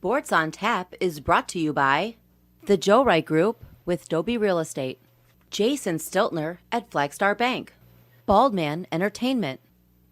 Sports on Tap is brought to you by the Joe Wright Group with Dobie Real Estate, Jason Stiltner at Flagstar Bank, Baldman Entertainment,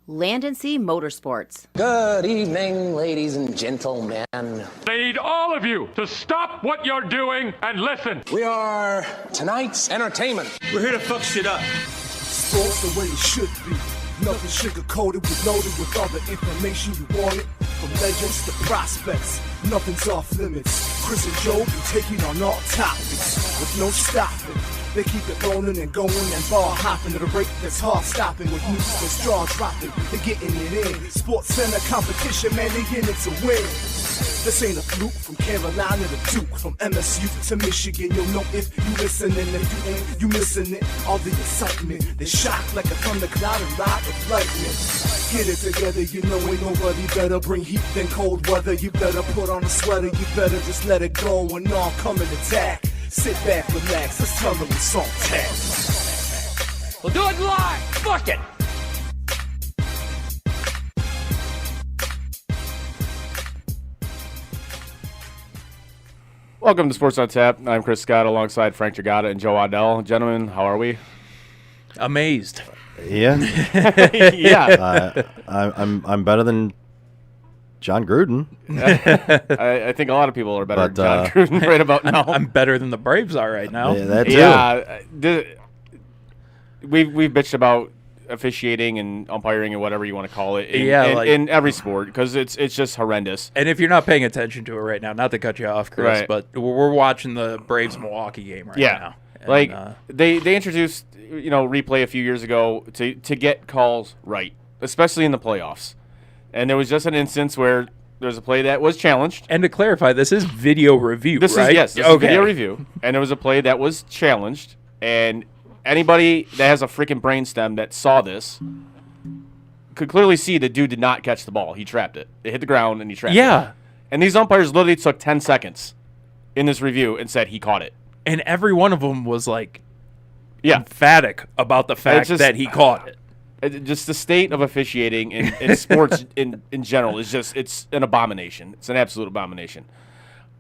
Land and Sea Motorsports. Good evening, ladies and gentlemen. I need all of you to stop what you're doing and listen. We are tonight's entertainment. We're here to fuck shit up. Sports the way it should be. Nothing sugar-coated, with loaded with all the information you wanted. From legends to prospects, nothing's off limits. Chris and Joe be taking on all topics with no stopping. They keep it rolling and going and ball hopping at a rate that's hard stopping. With news that's jaw dropping, they're getting it in. Sports Center competition, man, they in it to win. This ain't a fluke, from Carolina to Duke, from MSU to Michigan. You'll know if you listening, if you ain't, you missing it. All the excitement, they shock like a thundercloud and ride with lightning. Get it together, you know ain't nobody better. Bring heat than cold weather. You better put on a sweater, you better just let it go and all come and attack. Sit back, relax, let's tell them it's on tap. We'll do it live. Fuck it. Welcome to Sports on Tap. I'm Chris Scott alongside Frank Jagata and Joe Waddell. Gentlemen, how are we? Amazed. Yeah. Yeah. I'm better than John Gruden. I think a lot of people are better than John Gruden right about now. I'm better than the Braves are right now. Yeah, that too. Yeah. We've bitched about officiating and umpiring and whatever you want to call it in every sport, because it's just horrendous. And if you're not paying attention to it right now, not to cut you off, Chris, Right. but we're watching the Braves-Milwaukee game right now. And, Like they introduced replay a few years ago to get calls right, especially in the playoffs. And there was just an instance where there's a play that was challenged. and to clarify, this is video review, right? This is video review, and there was a play that was challenged, and anybody that has a freaking brainstem that saw this could clearly see the dude did not catch the ball. He trapped it. It hit the ground, and he trapped it. Yeah. And these umpires literally took 10 seconds in this review and said he caught it. And every one of them was like Yeah. emphatic about the fact just- that he caught it. Just the state of officiating in sports in general is it's an abomination. It's an absolute abomination.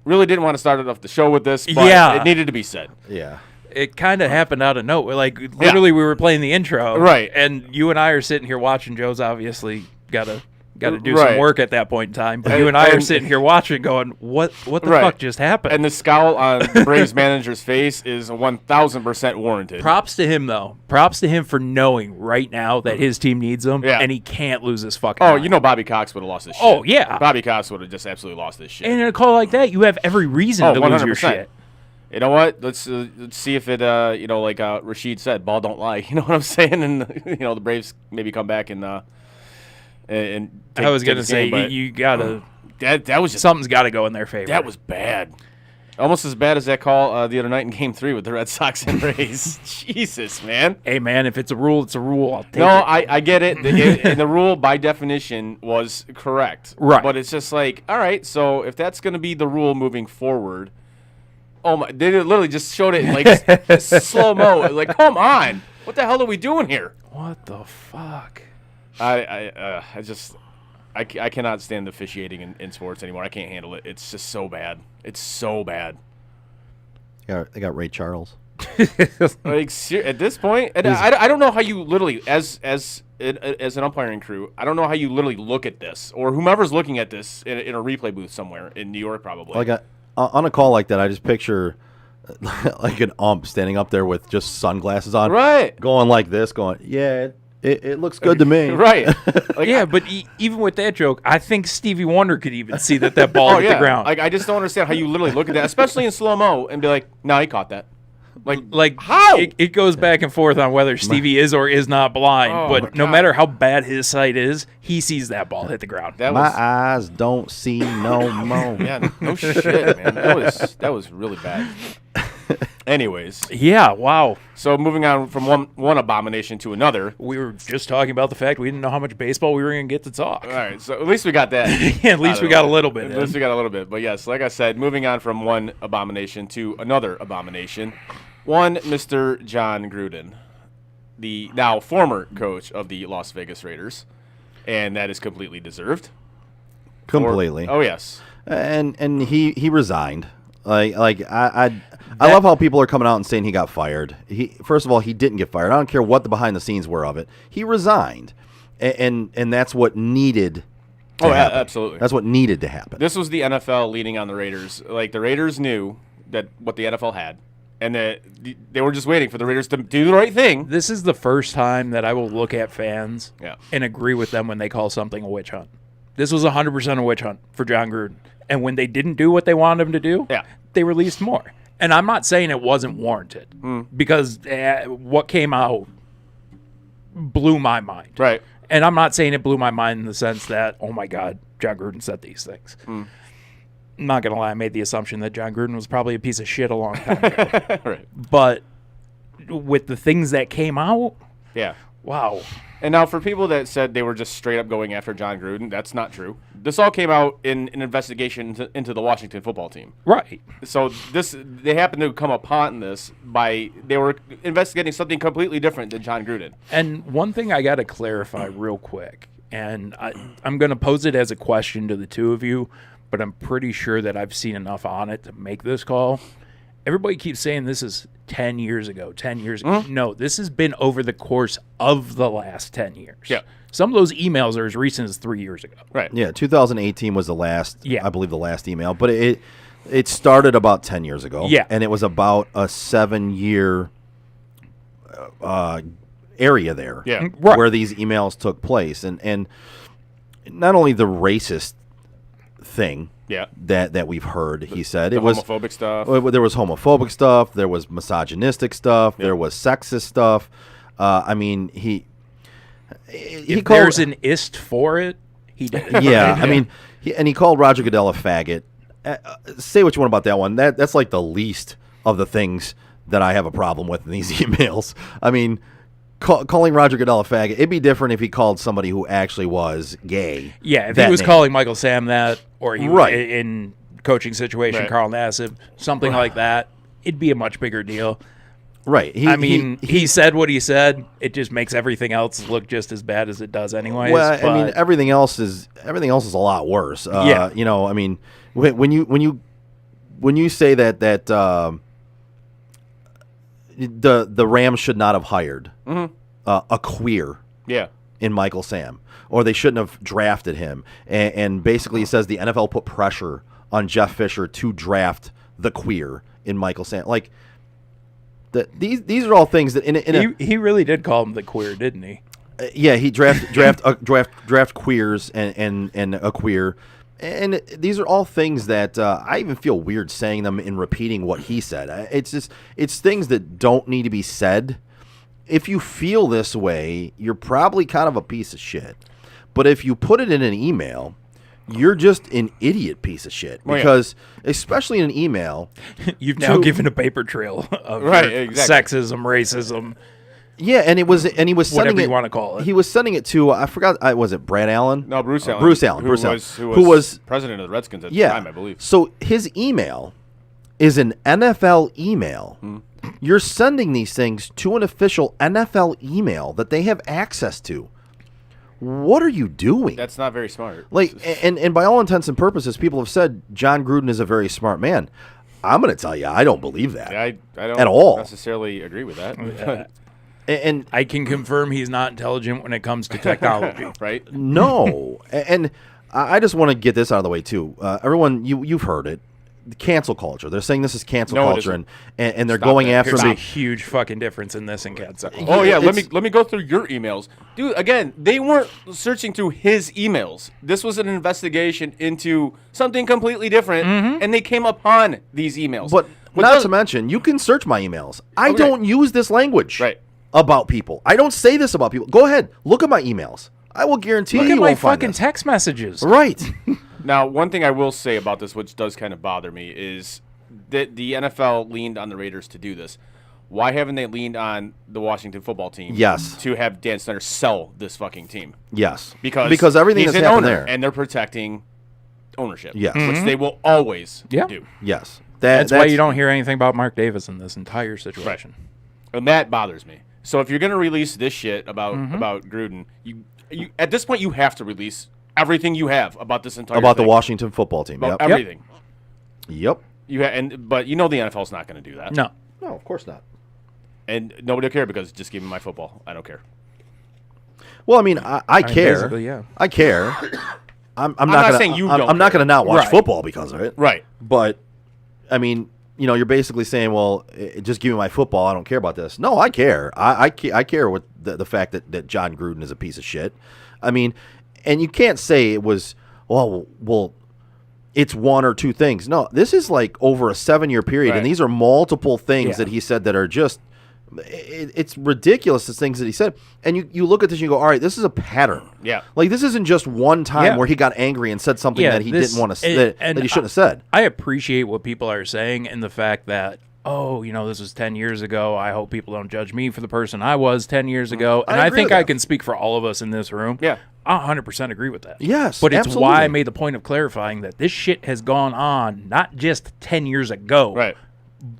Really didn't want to start it off the show with this, but Yeah. it needed to be said. Yeah. It kind of happened out of nowhere. Like, literally, we were playing the intro. Right. And you and I are sitting here watching. Joe's obviously got to do Right. some work at that point in time. But you and I are sitting here watching going, what the Right. fuck just happened? And the scowl on the Braves manager's face is 1,000% warranted. Props to him, though. Props to him for knowing right now that his team needs him, Yeah. and he can't lose his fucking Oh, mind. you know Bobby Cox would have lost his shit. Oh, yeah. Bobby Cox would have just absolutely lost his shit. And in a call like that, you have every reason to lose your shit. You know what? Let's see if it, like Rashid said, ball don't lie. You know what I'm saying? And, the Braves maybe come back and I was going to this say, game, but you got to – that was just something's got to go in their favor. that was bad. Almost as bad as that call the other night in Game 3 with the Red Sox and Rays. Jesus, man. Hey, man, if it's a rule, it's a rule. I'll take No, it. I get it. And the rule, by definition, was correct. Right. But it's just like, all right, so if that's going to be the rule moving forward, oh my, they literally just showed it in like slow-mo. Like, come on. What the hell are we doing here? What the fuck? I cannot stand the officiating in sports anymore. I can't handle it. It's just so bad. It's so bad. They got Ray Charles. Like at this point, and I don't know how you literally, as an umpiring crew, I don't know how you literally look at this, or whomever's looking at this in a replay booth somewhere in New York, probably. Like on a call like that, I just picture like an ump standing up there with just sunglasses on, Right. Going like this, going, yeah, it looks good to me, Right. Like, Yeah, but even with that joke, I think Stevie Wonder could even see that ball oh hit yeah. the ground. Like I just don't understand how you literally look at that, especially in slow mo, and be like, "No, he caught that." Like how? It goes back and forth on whether Stevie is or is not blind, Oh, my but no God. matter how bad his sight is, he sees that ball hit the ground. That My was eyes don't see no more. yeah, no shit, man. That was really bad. Anyways, Yeah, wow. so moving on from one abomination to another. We were just talking about the fact we didn't know how much baseball we were going to get to talk. All right, so at least we got that. At least we got a little bit At in. least we got a little bit. But yes, like I said, moving on from one abomination to another abomination. One, Mr. John Gruden, the now former coach of the Las Vegas Raiders, and that is completely deserved. Completely. Oh yes. And he resigned. I love how people are coming out and saying he got fired. First of all, he didn't get fired. I don't care what the behind the scenes were of it. He resigned, and that's what needed. To happen. Absolutely. That's what needed to happen. This was the NFL leaning on the Raiders. Like the Raiders knew that what the NFL had, and that they were just waiting for the Raiders to do the right thing. This is the first time that I will look at fans Yeah. and agree with them when they call something a witch hunt. This was 100% a witch hunt for John Gruden. And when they didn't do what they wanted him to do, Yeah. they released more. And I'm not saying it wasn't warranted because what came out blew my mind. Right. And I'm not saying it blew my mind in the sense that, oh my God, John Gruden said these things. I'm not going to lie, I made the assumption that John Gruden was probably a piece of shit a long time ago. Right. But with the things that came out, Yeah. wow. And now, for people that said they were just straight up going after John Gruden, that's not true. This all came out in an investigation into the Washington football team. Right. So they happened to come upon this they were investigating something completely different than John Gruden. And one thing I got to clarify real quick, and I'm going to pose it as a question to the two of you, but I'm pretty sure that I've seen enough on it to make this call. Everybody keeps saying this is 10 years ago, 10 years ago. No, this has been over the course of the last 10 years. Yeah. Some of those emails are as recent as 3 years ago. Right. Yeah, 2018 was the last. Yeah. I believe the last email, but it started about 10 years ago. Yeah. And it was about a 7-year area there, Yeah. Right. where these emails took place, and not only the racist thing Yeah. that we've heard, he said The it was homophobic stuff. well, there was homophobic stuff, there was misogynistic stuff, there was sexist stuff. I mean, he If called, there's an ist for it, he did it. yeah, I mean, he called Roger Goodell a faggot. Say what you want about that one. That's like the least of the things that I have a problem with in these emails. I mean, calling Roger Goodell a faggot, it'd be different if he called somebody who actually was gay. Yeah, if that he was name. calling Michael Sam that, or he Right. in coaching situation, Right. Carl Nassib, something like that, it'd be a much bigger deal. Right. I mean, he said what he said. It just makes everything else look just as bad as it does anyways. well, I mean, but- everything else is a lot worse. Yeah. You know, I mean, when you say that the Rams should not have hired a queer Yeah. in Michael Sam, or they shouldn't have drafted him, and basically he says the NFL put pressure on Jeff Fisher to draft the queer in Michael Sam. Like, these are all things that he really did call him the queer, didn't he? yeah, he draft queers and a queer, and these are all things that I even feel weird saying them and repeating what he said. It's things that don't need to be said. If you feel this way, you're probably kind of a piece of shit. But if you put it in an email, you're just an idiot piece of shit. Well, yeah. Because especially in an email, You've now given a paper trail of Right, your exactly. sexism, racism. yeah, and he was sending Whatever it. you wanna call it. He was sending it to was it Brad Allen? No, Bruce Allen. Bruce Allen. Who Bruce Allen. was who was president of the Redskins at the yeah. time, I believe. So his email is an NFL email. You're sending these things to an official NFL email that they have access to. What are you doing? That's not very smart. Like, and by all intents and purposes, people have said John Gruden is a very smart man. I'm going to tell you, I don't believe that. I don't At all. necessarily agree with that. And I can confirm he's not intelligent when it comes to technology. Right? no, and I just want to get this out of the way too. Everyone, you've heard it. The cancel culture. They're saying this is cancel No, it culture, isn't. and they're Stop going that. after There's a me. huge fucking difference in this and cancel. Oh yeah, It's- let me go through your emails, dude. Again, they weren't searching through his emails. This was an investigation into something completely different, and they came upon these emails. But What not does- to mention, you can search my emails. I Okay. don't use this language Right. about people. I don't say this about people. Go ahead, look at my emails. I will guarantee Look you at my won't find fucking this. text messages. Right. Now, one thing I will say about this, which does kind of bother me, is that the NFL leaned on the Raiders to do this. Why haven't they leaned on the Washington football team? Yes. To have Dan Snyder sell this fucking team Yes. because everything he's that's an happened owner, there. and they're protecting ownership. Yes. which they will always Yeah. do, Yes. That's why you don't hear anything about Mark Davis in this entire situation. and that bothers me. So if you're gonna release this shit about Gruden, you at this point you have to release everything you have about this entire about the thing, Washington football team. about Yep. everything. Yep. But you know the NFL's not going to do that. No. No, of course not. And nobody will care because just give me my football. I don't care. Well, I mean, I care. basically, yeah. I care. I'm not not gonna, saying you I'm, don't I'm not care. going to not watch Right. football because of it. Right. But, I mean, you know, you're basically saying, well, just give me my football. I don't care about this. No, I care. I care with the fact that John Gruden is a piece of shit. I mean, and you can't say it was, well, it's one or two things. No, this is like over a 7-year period, Right. and these are multiple things Yeah. that he said that are just, it's ridiculous, the things that he said. And you look at this and you go, all right, this is a pattern. Yeah. Like, this isn't just one time Yeah. where he got angry and said something that he didn't want to, that he shouldn't have said. I appreciate what people are saying and the fact that, oh, you know, this was 10 years ago. I hope people don't judge me for the person I was 10 years ago. And I agree think with I that. can speak for all of us in this room. Yeah. I 100% agree with that. Yes, But it's why I absolutely. made the point of clarifying that this shit has gone on not just 10 years ago, Right.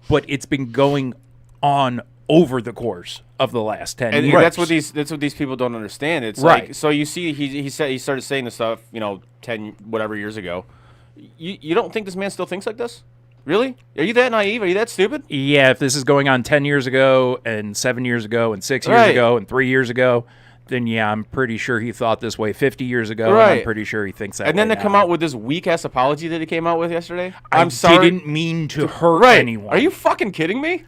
but it's been going on over the course of the last 10 And years. that's what these people don't understand. It's Right. like, so you see he started saying this stuff, 10 whatever years ago. You don't think this man still thinks like this? Really? Are you that naive? Are you that stupid? Yeah, if this is going on 10 years ago and 7 years ago and 6 years Right. ago and 3 years ago, then yeah, I'm pretty sure he thought this way 50 years ago, and Right. I'm pretty sure he thinks that And then way to come now. out with this weak ass apology that he came out with yesterday. I I'm sorry. didn't mean to hurt Right. anyone. Are you fucking kidding me?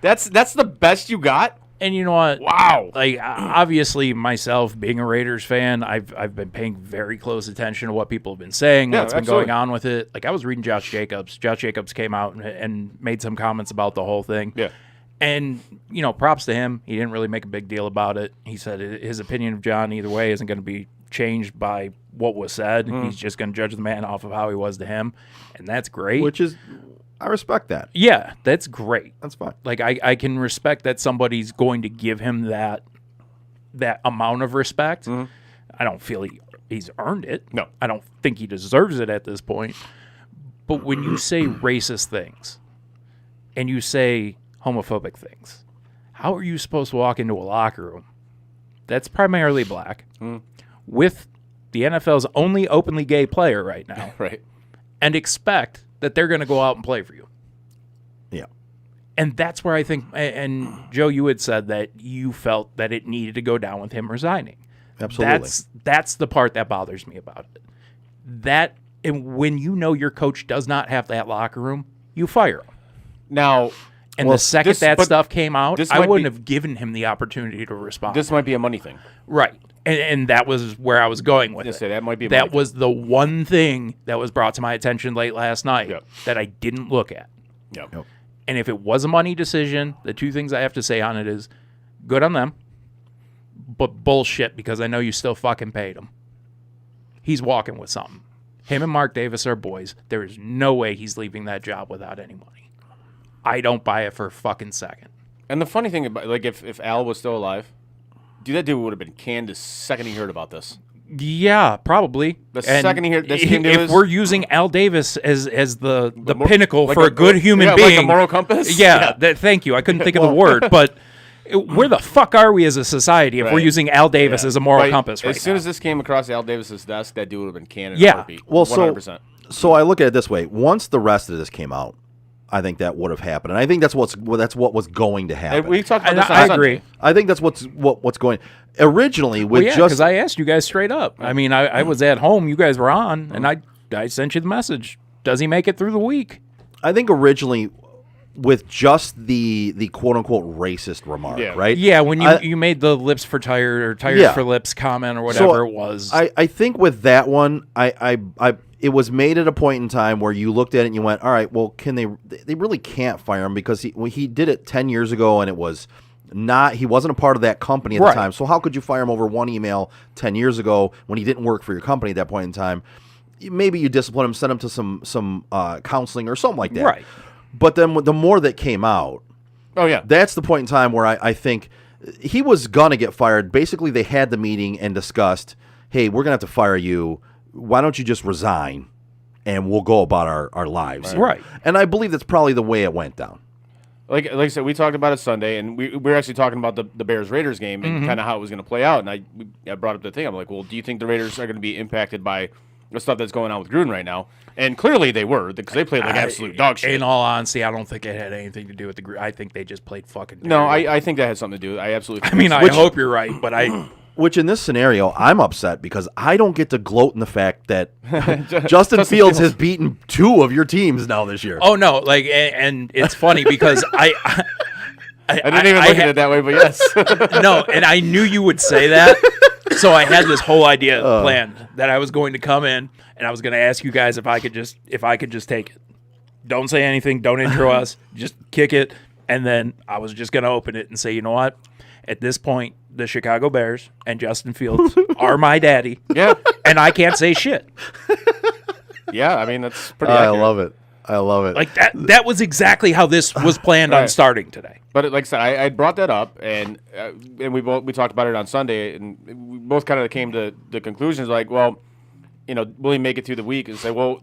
That's the best you got? And you know what? Wow. Like, obviously, myself being a Raiders fan, I've been paying very close attention to what people have been saying, Yeah, what's been absolutely. going on with it. Like, I was reading Josh Jacobs. Josh Jacobs came out and made some comments about the whole thing. Yeah. And, you know, props to him. He didn't really make a big deal about it. He said his opinion of John either way isn't going to be changed by what was said. He's just going to judge the man off of how he was to him. And that's great. Which is, I respect that. Yeah, that's great. That's fine. Like I can respect that somebody's going to give him that amount of respect. I don't feel he's earned it. No. I don't think he deserves it at this point. But when you say racist things and you say homophobic things, how are you supposed to walk into a locker room that's primarily black with the NFL's only openly gay player right now Right. and expect that they're going to go out and play for you? Yeah. And that's where I think, and Joe, you had said that you felt that it needed to go down with him resigning. Absolutely. That's the part that bothers me about it. That, and when you know your coach does not have that locker room, you fire him. Now, And the second that but stuff came out, this I might wouldn't be- have given him the opportunity to respond. this might be a money thing. Right. And that was where I was going with Just it. say that might be a That money was the one thing that was brought to my attention late last night Yep. that I didn't look at. Yep. Yep. And if it was a money decision, the two things I have to say on it is good on them, but bullshit because I know you still fucking paid him. He's walking with something. Him and Mark Davis are boys. There is no way he's leaving that job without any money. I don't buy it for a fucking second. And the funny thing about, like, if Al was still alive, dude, that dude would have been canned the second he heard about this. Yeah, probably. The second he heard- this came to if his- we're using Al Davis as the mor- pinnacle like for a good human yeah, being, like a moral compass. Yeah, thank you. I couldn't think of the word, but where the fuck are we as a society if we're Right. using Al Davis Yeah. as a moral Right. compass right As soon now? as this came across Al Davis's desk, that dude would have been canned in Yeah. a heartbeat. Well, 100%. so I look at it this way. Once the rest of this came out, I think that would have happened. And I think that's what was going to happen. And we talked about And this on I Sunday. agree. I think that's what's going. Originally, with Well, yeah, just because I asked you guys straight up. I mean, I was at home, you guys were on, and I sent you the message. Does he make it through the week? I think originally with just the quote unquote racist remark, Yeah. right? Yeah, when you, I- you made the lips for tired or tires Yeah. for lips comment or whatever it was. I think with that one, I it was made at a point in time where you looked at it and you went, all right, well, can they really can't fire him because he did it 10 years ago and it was not, he wasn't a part of that company at Right. the time. So how could you fire him over one email 10 years ago when he didn't work for your company at that point in time? Maybe you discipline him, send him to some counseling or something like that. Right. But then the more that came out, Oh, yeah. that's the point in time where I think he was going to get fired. Basically, they had the meeting and discussed, hey, we're going to have to fire you. Why don't you just resign and we'll go about our lives? Right. And I believe that's probably the way it went down. Like I said, we talked about it Sunday, and we were actually talking about the Bears-Raiders game and kind of how it was going to play out. And I brought up the thing. I'm like, well, do you think the Raiders are going to be impacted by the stuff that's going on with Gruden right now? And clearly they were, because they played like absolute dog shit. In all honesty, I don't think it had anything to do with I think they just played fucking No, terrible. I think that has something to do with it. I absolutely I think mean, so. I hope you're right, but I Which in this scenario, I'm upset because I don't get to gloat in the fact that Justin Fields has beaten two of your teams now this year. oh no, like and it's funny because I didn't even look at it that way, but yes. no, and I knew you would say that, so I had this whole idea planned that I was going to come in and I was going to ask you guys if I could just take it. Don't say anything. Don't intro us. Just kick it, and then I was just going to open it and say, you know what? At this point, the Chicago Bears and Justin Fields are my daddy, Yeah. and I can't say shit. Yeah, I mean, that's pretty I accurate. love it. I love it. Like that was exactly how this was planned on Right. starting today. But like I said, I brought that up, and we talked about it on Sunday, and we both kind of came to the conclusions like, well, will he make it through the week? And say, well,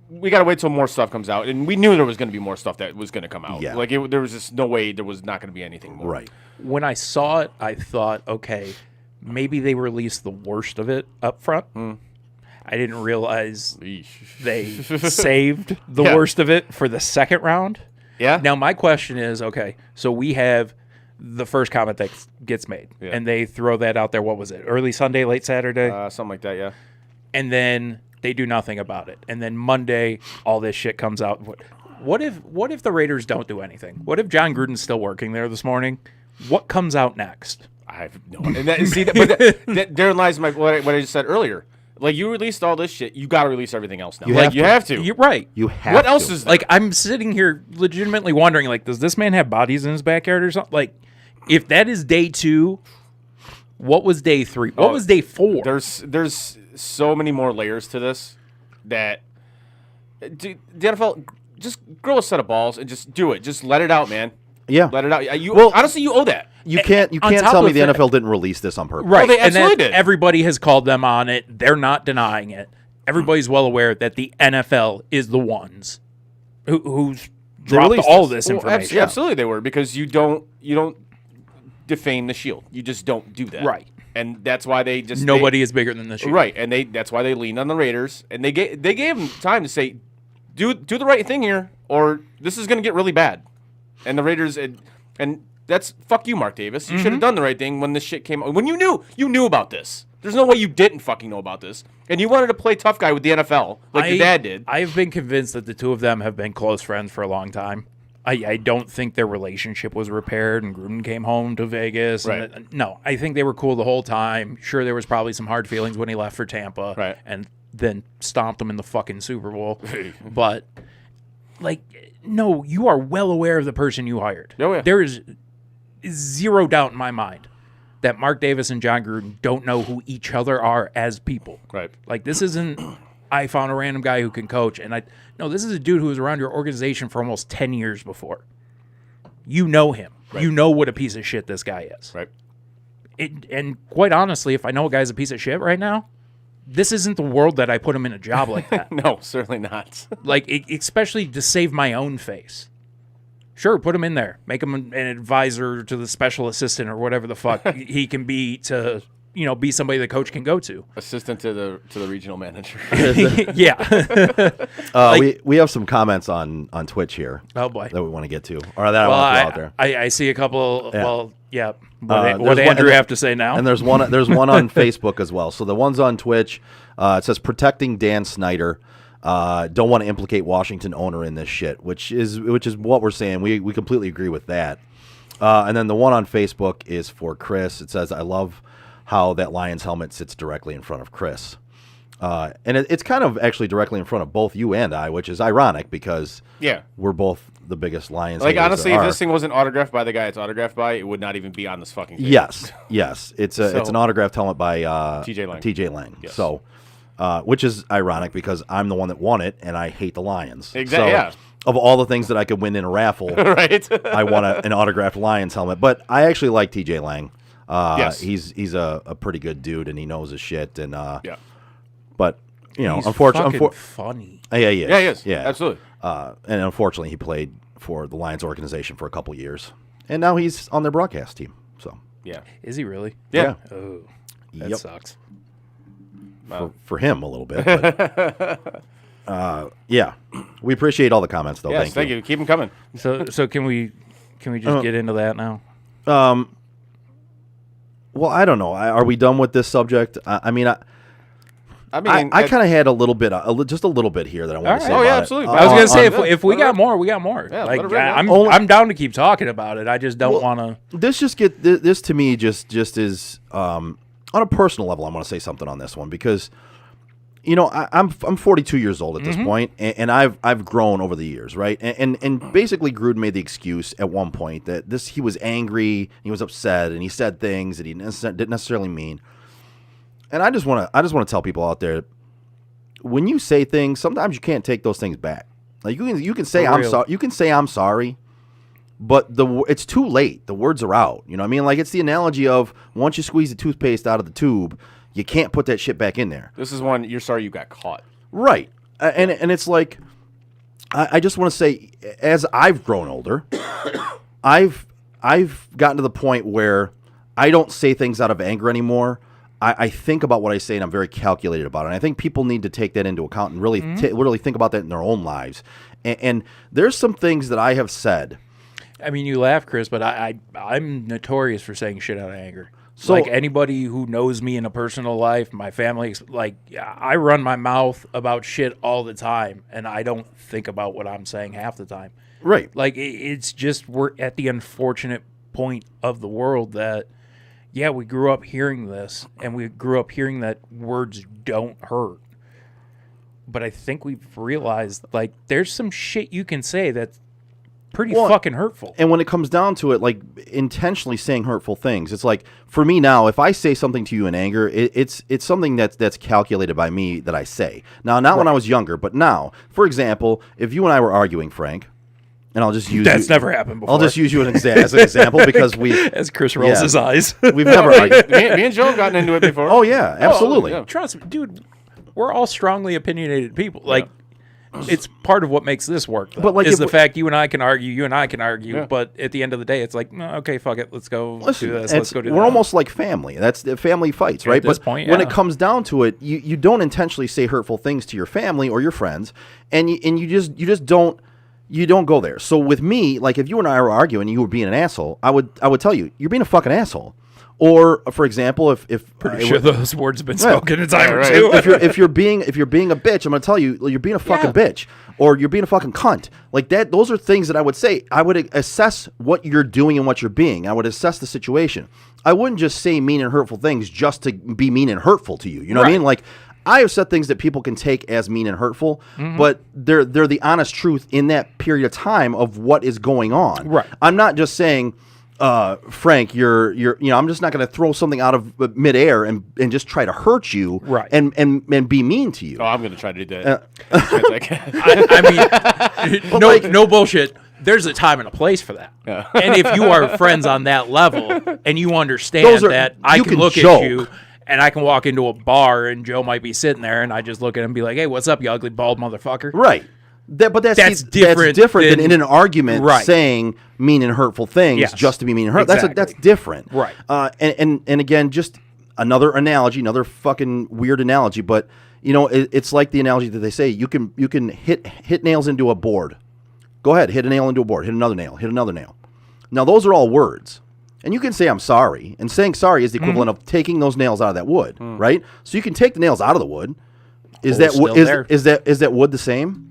we got to wait till more stuff comes out, and we knew there was going to be more stuff that was going to come out. Yeah. Like there was just no way there was not going to be anything more. right. When I saw it, I thought, okay, maybe they released the worst of it up front. I didn't realize they saved the Yeah. worst of it for the second round. Yeah. Now, my question is, okay, so we have the first comment that gets made, Yeah. and they throw that out there. What was it? Early Sunday, late Saturday? Something like that. Yeah. And then they do nothing about it. And then Monday, all this shit comes out. What if the Raiders don't do anything? What if John Gruden's still working there this morning? What comes out next? I have no idea. Therein lies what I just said earlier. Like, you released all this shit, you got to release everything else now. You have to. You're right. You have What to. else is there? Like, I'm sitting here legitimately wondering, like, does this man have bodies in his backyard or something? Like, if that is day 2, what was day 3? What was day 4? There's so many more layers to this that the NFL just grow a set of balls and just do it. Just let it out, man. Yeah. Let it out. Well- Honestly, you owe that. You can't on top tell me of the that- NFL didn't release this on purpose. Right. they and then absolutely did. everybody has called them on it. They're not denying it. Everybody's well aware that the NFL is the ones who's dropped released all this. this information. Absolutely, they were, because you don't defame the shield. You just don't do that. Right. And that's why they just Nobody is bigger than the Shield. right. And that's why they leaned on the Raiders, and they gave them time to say, do the right thing here, or this is going to get really bad. And the Raiders and that's fuck you, Mark Davis. You should have done the right thing when this shit came out. When you knew about this. There's no way you didn't fucking know about this. And you wanted to play tough guy with the NFL like your dad did. I have been convinced that the two of them have been close friends for a long time. I don't think their relationship was repaired and Gruden came home to Vegas. Right. No, I think they were cool the whole time. Sure, there was probably some hard feelings when he left for Tampa. Right. And then stomped them in the fucking Super Bowl. But, like, no, you are well aware of the person you hired. Oh, yeah. There is zero doubt in my mind that Mark Davis and John Gruden don't know who each other are as people. Right. Like, this isn't, I found a random guy who can coach. And no, this is a dude who was around your organization for almost 10 years before. You know him. Right. You know what a piece of shit this guy is. Right. And quite honestly, if I know a guy's a piece of shit right now, this isn't the world that I put him in a job like that. No, certainly not. Like, especially to save my own face. Sure, put him in there. Make him an advisor to the special assistant or whatever the fuck he can be to, be somebody the coach can go to. Assistant to the regional manager. Yeah. We have some comments on Twitch here. Oh, boy. That we want to get to, or that I want to throw out there. I see a couple. Yeah. Well, yeah. There's What one- Andrew have to say now? And there's one on Facebook as well. So the one's on Twitch. It says protecting Dan Snyder. Don't want to implicate Washington owner in this shit, which is what we're saying. We completely agree with that. And then the one on Facebook is for Chris. It says, I love how that Lions helmet sits directly in front of Chris. And it's kind of actually directly in front of both you and I, which is ironic because we're both the biggest Lions Like, haters honestly, there if are. this thing wasn't autographed by the guy it's autographed by, it would not even be on this fucking thing. Yes. It's an autographed helmet by TJ Lang. TJ Lang. Yes. So, which is ironic because I'm the one that won it and I hate the Lions. Exactly. So, Yeah. Of all the things that I could win in a raffle, Right. I won an autographed Lions helmet. But I actually like TJ Lang. Yes. He's a pretty good dude and he knows his shit. And Yeah. but He's unfortunately, fucking funny. yeah, he is. Yeah, he is. Yeah, Absolutely. And unfortunately, he played for the Lions organization for a couple years, and now he's on their broadcast team. So Yeah. Is he really? Yeah. Oh, that Yep. sucks. for him a little bit. But, yeah, we appreciate all the comments though. Yes, thank you. Keep them coming. So can we just get into that now? Well, I don't know. Are we done with this subject? I mean, I mean, I kind of had just a little bit here that I want to All say. right. Oh, yeah, about it. absolutely. I was gonna say on- if we let got it more, we got more. Yeah, like let it rip, I'm man. I'm down to keep talking about it. I just don't want to. This to me just is on a personal level. I want to say something on this one because I'm 42 years old at this point, and I've grown over the years, right? And basically Gruden made the excuse at one point that he was angry, he was upset, and he said things that he didn't necessarily mean. And I just want to tell people out there, when you say things, sometimes you can't take those things back. Like you can say For I'm real. sorry, you can say I'm sorry, but it's too late. The words are out. You know what I mean? Like it's the analogy of once you squeeze the toothpaste out of the tube, you can't put that shit back in there. This is one you're sorry you got caught. Right. And it's like, I just want to say, as I've grown older, I've gotten to the point where I don't say things out of anger anymore. I think about what I say, and I'm very calculated about it. And I think people need to take that into account and really really think about that in their own lives. And there's some things that I have said. I mean, you laugh, Chris, but I'm notorious for saying shit out of anger. So- Like anybody who knows me in a personal life, my family, like I run my mouth about shit all the time, and I don't think about what I'm saying half the time. Right. Like it's just we're at the unfortunate point of the world that, yeah, we grew up hearing this, and we grew up hearing that words don't hurt. But I think we've realized, like, there's some shit you can say that's pretty fucking hurtful. And when it comes down to it, like, intentionally saying hurtful things, it's like, for me now, if I say something to you in anger, it's something that's calculated by me that I say. Now, not when I was younger, but now, for example, if you and I were arguing, Frank, and I'll just use That's never happened before. I'll just use you as an example because as Chris rolls his eyes. We've never argued. Me and Joe have gotten into it before. Oh yeah, absolutely. yeah. Trust me, dude. We're all strongly opinionated people. Like, it's part of what makes this work. Though, But, like, is if the we- fact you and I can argue. Yeah. But at the end of the day, it's like, no, okay, fuck it. Let's go Listen, do this. Let's go do that. we're almost like family. That's the family fights, right? this But point, when yeah. it comes down to it, you don't intentionally say hurtful things to your family or your friends, and you just don't go there. So with me, like if you and I were arguing and you were being an asshole, I would tell you you're being a fucking asshole. Or for example, if Pretty sure those words have been spoken a time or two. if you're being a bitch, I'm gonna tell you you're being a fucking bitch, or you're being a fucking cunt. Like that, those are things that I would say. I would assess what you're doing and what you're being. I would assess the situation. I wouldn't just say mean and hurtful things just to be mean and hurtful to you. You know what I mean? Like I have said things that people can take as mean and hurtful, but they're the honest truth in that period of time of what is going on. Right. I'm not just saying. Frank, you're I'm just not going to throw something out of midair and just try to hurt you, right? And be mean to you. Oh, I'm going to try to do that. I mean, no bullshit. There's a time and a place for that. Yeah. And if you are friends on that level and you understand that I can look joke. at you and I can walk into a bar and Joe might be sitting there and I just look at him and be like, hey, what's up, you ugly bald motherfucker? Right. But that's different than in an argument saying mean and hurtful things just to be mean and hurtful. Exactly. That's different. Right. And again, just another analogy, another fucking weird analogy, but it's like the analogy that they say you can hit nails into a board. Go ahead, hit a nail into a board, hit another nail, hit another nail. Now those are all words. And you can say I'm sorry, and saying sorry is the equivalent of taking those nails out of that wood, right? So you can take the nails out of the wood. Is that wood the same?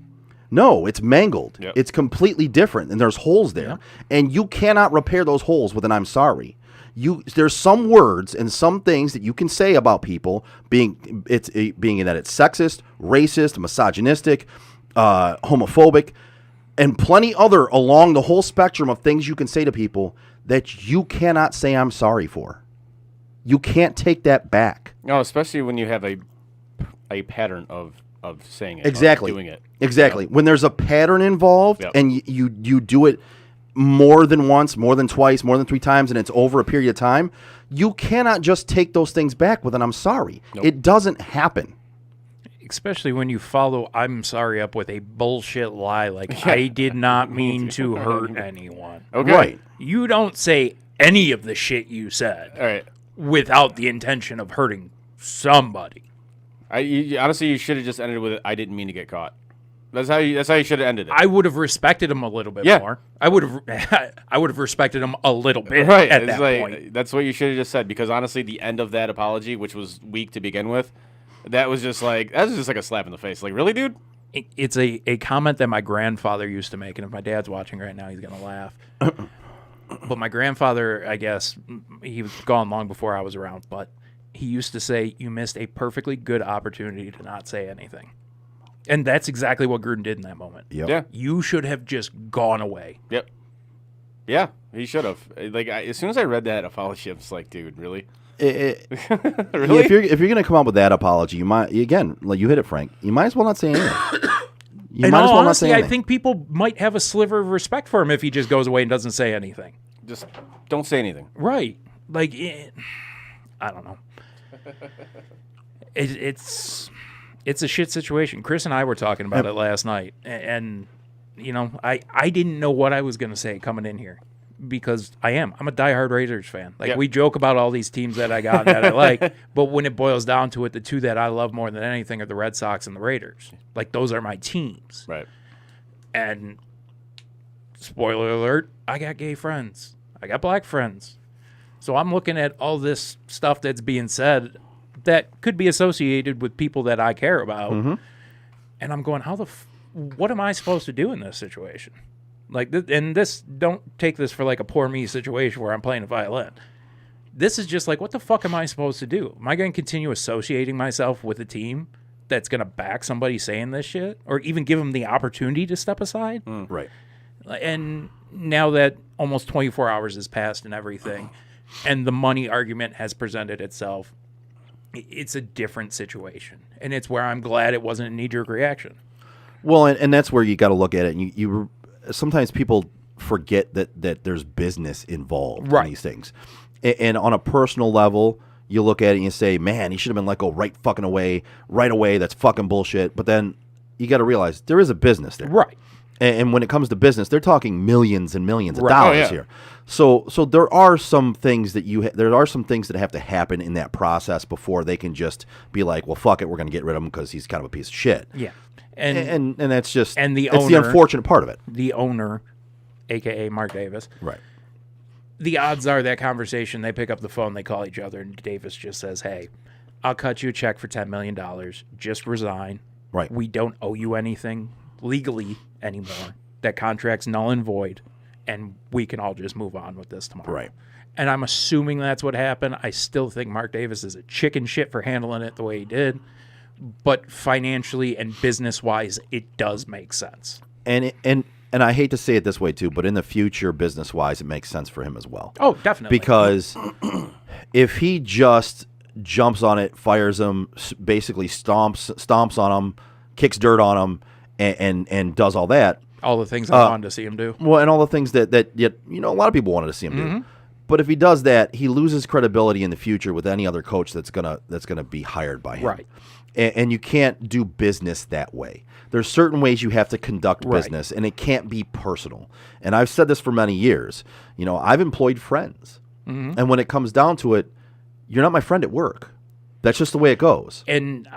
No, it's mangled. Yep. It's completely different, and there's holes there. And you cannot repair those holes with an I'm sorry. There's some words and some things that you can say about people being that it's sexist, racist, misogynistic, homophobic, and plenty other along the whole spectrum of things you can say to people that you cannot say I'm sorry for. You can't take that back. No, especially when you have a pattern of saying it, exactly, doing it. Exactly. When there's a pattern involved and you do it more than once, more than twice, more than 3 times, and it's over a period of time, you cannot just take those things back with an I'm sorry. Nope. It doesn't happen. Especially when you follow I'm sorry up with a bullshit lie like I did not mean to hurt anyone. Okay. Right. You don't say any of the shit you said without the intention of hurting somebody. Honestly, you should have just ended with it. I didn't mean to get caught. That's how you should have ended it. I would have respected him a little bit more. I would have respected him a little bit at that point. That's what you should have just said, because honestly, the end of that apology, which was weak to begin with, that was just like a slap in the face. Like, really, dude? It's a comment that my grandfather used to make, and if my dad's watching right now, he's gonna laugh. But my grandfather, I guess, he was gone long before I was around, but he used to say, you missed a perfectly good opportunity to not say anything. And that's exactly what Gruden did in that moment. Yep. Yeah. You should have just gone away. Yep. Yeah, he should have. Like, as soon as I read that apology, I was like, dude, really? Really? If you're gonna come up with that apology, you might like you hit it, Frank. You might as well not say anything. Honestly, I think people might have a sliver of respect for him if he just goes away and doesn't say anything. Just don't say anything. Right. Like, I don't know. It's a shit situation. Chris and I were talking about it last night, and I didn't know what I was going to say coming in here, because I'm a diehard Raiders fan. Like, we joke about all these teams that I got that I like, but when it boils down to it, the two that I love more than anything are the Red Sox and the Raiders. Like, those are my teams. Right. And spoiler alert, I got gay friends. I got black friends. So I'm looking at all this stuff that's being said that could be associated with people that I care about. Mm-hmm. And I'm going, what am I supposed to do in this situation? Like, don't take this for like a poor me situation where I'm playing a violin. This is just like, what the fuck am I supposed to do? Am I going to continue associating myself with a team that's going to back somebody saying this shit, or even give them the opportunity to step aside? Right. And now that almost 24 hours has passed and everything, and the money argument has presented itself, it's a different situation. And it's where I'm glad it wasn't a knee-jerk reaction. Well, and that's where you got to look at it. And you sometimes people forget that there's business involved in these things. And on a personal level, you look at it and you say, man, he should have been let go right away. That's fucking bullshit. But then you got to realize there is a business there. Right. And when it comes to business, they're talking millions and millions of Right. dollars here. So there are some things that that have to happen in that process before they can just be like, well, fuck it, we're going to get rid of him because he's kind of a piece of shit. Yeah. And that's just and the that's owner, the unfortunate part of it. The owner, a.k.a. Mark Davis. Right. The odds are that conversation, they pick up the phone, they call each other, and Davis just says, hey, I'll cut you a check for $10 million. Just resign. Right. We don't owe you anything legally anymore. That contract's null and void, and we can all just move on with this tomorrow. Right. And I'm assuming that's what happened. I still think Mark Davis is a chicken shit for handling it the way he did. But financially and business-wise, it does make sense. And I hate to say it this way too, but in the future, business-wise, it makes sense for him as well. Oh, definitely. Because if he just jumps on it, fires him, basically stomps on him, kicks dirt on him, and does all that. All the things I wanted to see him do. Well, and all the things that a lot of people wanted to see him do. But if he does that, he loses credibility in the future with any other coach that's gonna be hired by him. Right. And you can't do business that way. There's certain ways you have to conduct business, and it can't be personal. And I've said this for many years. You know, I've employed friends, and when it comes down to it, you're not my friend at work. That's just the way it goes. And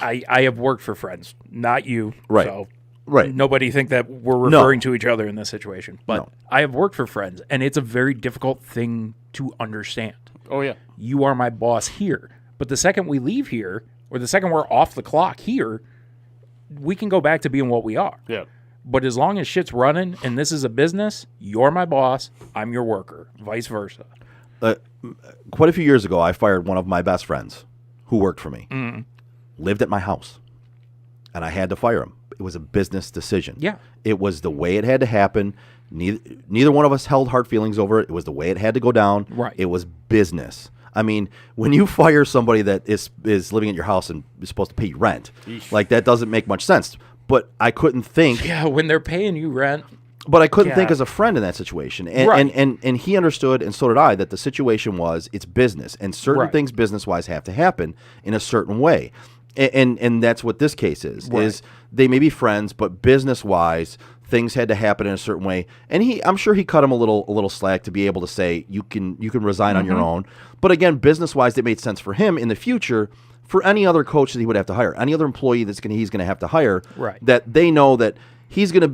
I have worked for friends, not you. Right. So Right. nobody think that we're referring to each other in this situation. But No. I have worked for friends, and it's a very difficult thing to understand. Oh, yeah. You are my boss here. But the second we leave here, or the second we're off the clock here, we can go back to being what we are. Yeah. But as long as shit's running and this is a business, you're my boss, I'm your worker, vice versa. Quite a few years ago, I fired one of my best friends who worked for me. Lived at my house, and I had to fire him. It was a business decision. Yeah. It was the way it had to happen. Neither one of us held hard feelings over it. It was the way it had to go down. Right. It was business. I mean, when you fire somebody that is living at your house and is supposed to pay you rent, like that doesn't make much sense. But I couldn't think. Yeah, when they're paying you rent. But I couldn't think Yeah. as a friend in that situation. And, Right. and he understood, and so did I, that the situation was it's business. And certain Right. things business-wise have to happen in a certain way. And that's what this case is they may be friends, but business-wise, things had to happen in a certain way. And I'm sure he cut him a little slack to be able to say, you can resign on your own. But again, business-wise, it made sense for him in the future. For any other coach that he would have to hire, any other employee he's going to have to hire, Right. that they know that he's going to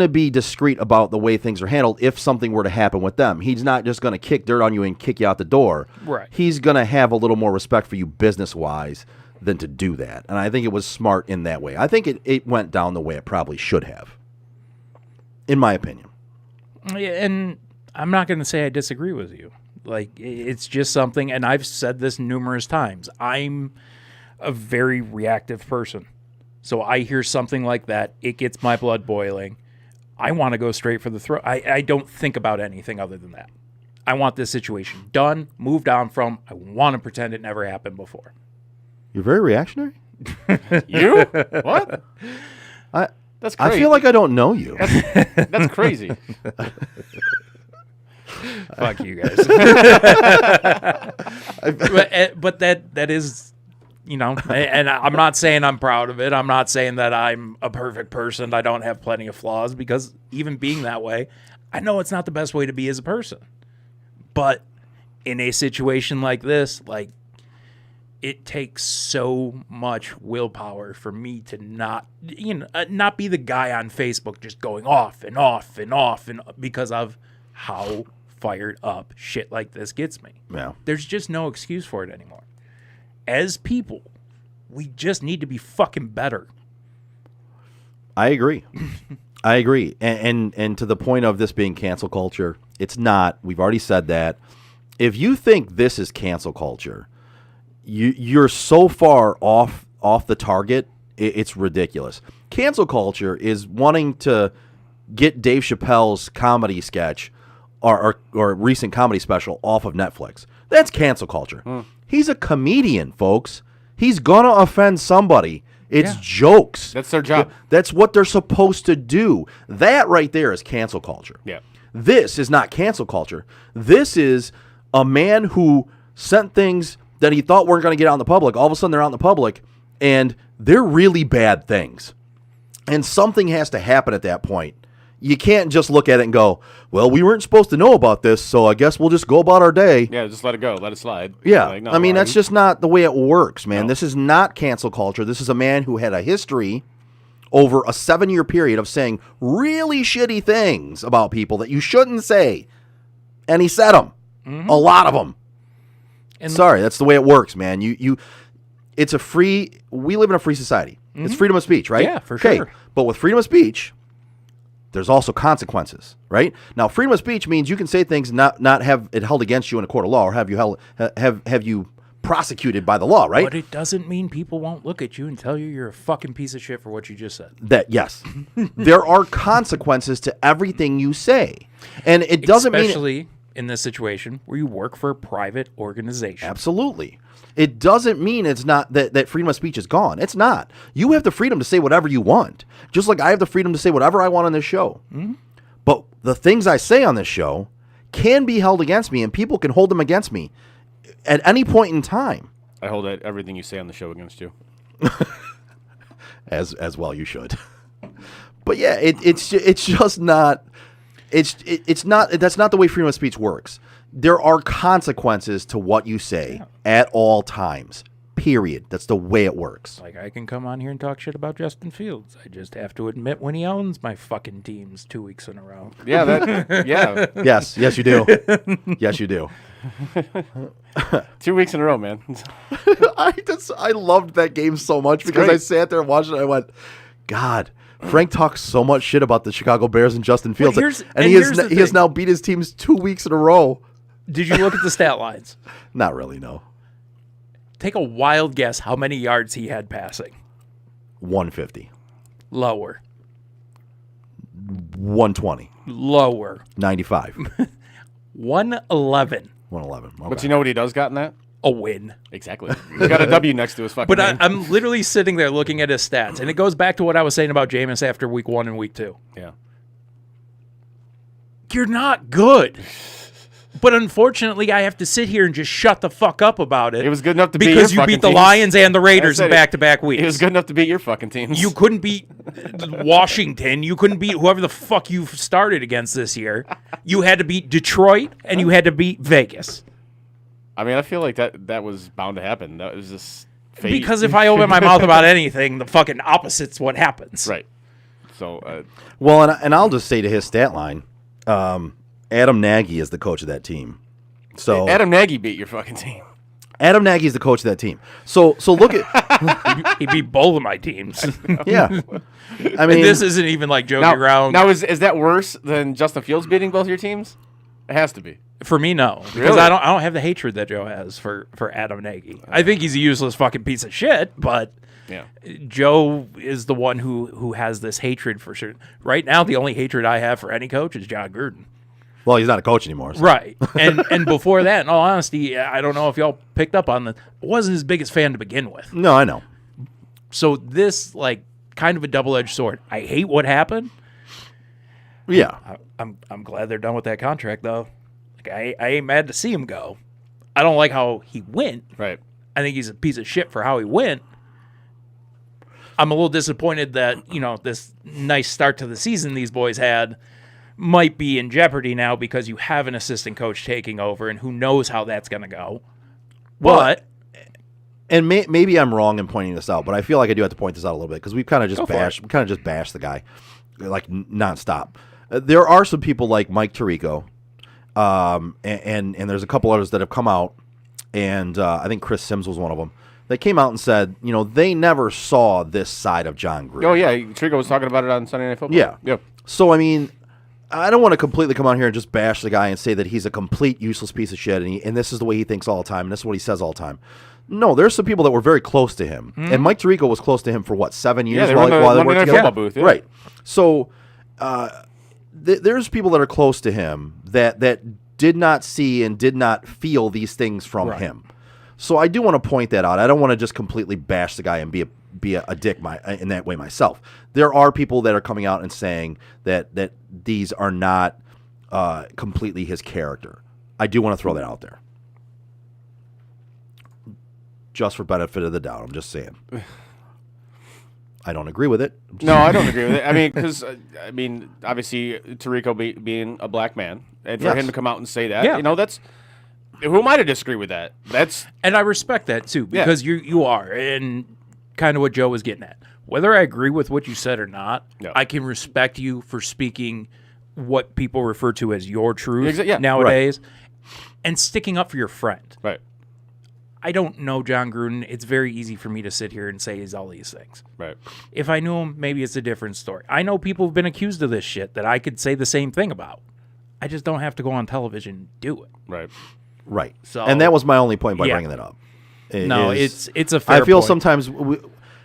be discreet about the way things are handled if something were to happen with them. He's not just going to kick dirt on you and kick you out the door. Right. He's going to have a little more respect for you business-wise than to do that. And I think it was smart in that way. I think it went down the way it probably should have, in my opinion. And I'm not going to say I disagree with you. Like, it's just something, and I've said this numerous times. I'm a very reactive person. So I hear something like that, it gets my blood boiling. I want to go straight for the throat. I don't think about anything other than that. I want this situation done, moved on from. I want to pretend it never happened before. You're very reactionary? You? What? That's crazy. I feel like I don't know you. That's crazy. Fuck you guys. but that is, you know, and I'm not saying I'm proud of it. I'm not saying that I'm a perfect person. I don't have plenty of flaws, because even being that way, I know it's not the best way to be as a person. But in a situation like this, like, it takes so much willpower for me to not be the guy on Facebook just going off and off and off and because of how fired up shit like this gets me. Yeah. There's just no excuse for it anymore. As people, we just need to be fucking better. I agree. I agree. And to the point of this being cancel culture, it's not. We've already said that. If you think this is cancel culture, you're so far off the target, it's ridiculous. Cancel culture is wanting to get Dave Chappelle's comedy sketch or recent comedy special off of Netflix. That's cancel culture. He's a comedian, folks. He's gonna offend somebody. It's jokes. That's their job. That's what they're supposed to do. That right there is cancel culture. Yeah. This is not cancel culture. This is a man who sent things that he thought weren't going to get out in the public. All of a sudden, they're out in the public, and they're really bad things. And something has to happen at that point. You can't just look at it and go, well, we weren't supposed to know about this, so I guess we'll just go about our day. Yeah, just let it go. Let it slide. Yeah. Like, no, I mean, that's just not the way it works, man. No. This is not cancel culture. This is a man who had a history over a 7-year period of saying really shitty things about people that you shouldn't say. And he said them. A lot of them. And Sorry, that's the way it works, man. It's a free. We live in a free society. It's freedom of speech, right? Yeah, for Okay, sure. but with freedom of speech, there's also consequences, right? Now, freedom of speech means you can say things and not have it held against you in a court of law, or have you prosecuted by the law, right? But it doesn't mean people won't look at you and tell you you're a fucking piece of shit for what you just said. That yes, there are consequences to everything you say, and it doesn't mean Especially in this situation where you work for a private organization. absolutely. It doesn't mean it's not that freedom of speech is gone. It's not. You have the freedom to say whatever you want, just like I have the freedom to say whatever I want on this show. But the things I say on this show can be held against me, and people can hold them against me at any point in time. I hold everything you say on the show against you. As well, you should. But yeah, it's just not. It's not. That's not the way freedom of speech works. There are consequences to what you say at all times. Period. That's the way it works. Like, I can come on here and talk shit about Justin Fields. I just have to admit when he owns my fucking teams 2 weeks in a row. Yeah, yeah. Yes, you do. Yes, you do. 2 weeks in a row, man. I loved that game so much because great. I sat there and watched it and I went, God, Frank talks so much shit about the Chicago Bears and Justin Fields. here's- and and he here's the he has thing. now beat his teams 2 weeks in a row. Did you look at the stat lines? Not really, no. Take a wild guess how many yards he had passing. 150. Lower. 120. Lower. 95. 111. 111. Okay. But you know what he does got in that? A win. Exactly. He's got a W next to his fucking But name. I'm literally sitting there looking at his stats, and it goes back to what I was saying about Jameis after week 1 and week 2. Yeah. You're not good. But unfortunately, I have to sit here and just shut the fuck up about it. It was good enough to beat because your you beat fucking the teams. Lions and the Raiders in That's it. back-to-back weeks. It was good enough to beat your fucking teams. You couldn't beat Washington. You couldn't beat whoever the fuck you started against this year. You had to beat Detroit, and you had to beat Vegas. I mean, I feel like that was bound to happen. That was just fate. Because if I open my mouth about anything, the fucking opposite's what happens. Right. So, Well, and I'll just say to his stat line, Adam Nagy is the coach of that team. So Adam Nagy beat your fucking team. Adam Nagy is the coach of that team. So look at He beat both of my teams. yeah. I And mean, this isn't even like joking Now, around. now is that worse than Justin Fields beating both your teams? It has to be. For me, no, because Really? I don't have the hatred that Joe has for Adam Nagy. I think he's a useless fucking piece of shit, but Yeah. Joe is the one who has this hatred for sure. Right now, the only hatred I have for any coach is John Gruden. well, he's not a coach anymore. So. Right, and before that, in all honesty, I don't know if y'all picked up on the. I wasn't his biggest fan to begin with. No, I know. So this like kind of a double-edged sword. I hate what happened. Yeah. I'm glad they're done with that contract though. Like I ain't mad to see him go. I don't like how he went. Right. I think he's a piece of shit for how he went. I'm a little disappointed that, this nice start to the season these boys had might be in jeopardy now because you have an assistant coach taking over and who knows how that's going to go. But And maybe I'm wrong in pointing this out, but I feel like I do have to point this out a little bit because we've kind of Go just for bashed the guy like nonstop. There are some people like Mike Tirico, and there's a couple others that have come out, and I think Chris Sims was one of them. They came out and said, they never saw this side of John Gruden. Oh, yeah. Trigo was talking about it on Sunday Night Football. Yeah. Yep. So, I mean, I don't want to completely come on here and just bash the guy and say that he's a complete useless piece of shit and this is the way he thinks all the time and this is what he says all the time. No, there's some people that were very close to him. And Mike Tirico was close to him for, what, 7 years? Yeah, they were in the while they Monday worked Night together? Football booth. Yeah. Right. So, there's people that are close to him that did not see and did not feel these things from him. So I do want to point that out. I don't want to just completely bash the guy and be a dick in that way myself. There are people that are coming out and saying that these are not completely his character. I do want to throw that out there. Just for benefit of the doubt, I'm just saying. I don't agree with it. No, I don't agree with it. I mean, because obviously Tirico being a black man, and for him to come out and say that, that's who am I to disagree with that? And I respect that too, because you are, and kind of what Joe was getting at. Whether I agree with what you said or not, I can respect you for speaking what people refer to as your truth nowadays, and sticking up for your friend. Right. I don't know John Gruden. It's very easy for me to sit here and say he's all these things. Right. If I knew him, maybe it's a different story. I know people have been accused of this shit that I could say the same thing about. I just don't have to go on television and do it. Right. Right. So, and that was my only point by bringing that up. It's a fair I feel point. sometimes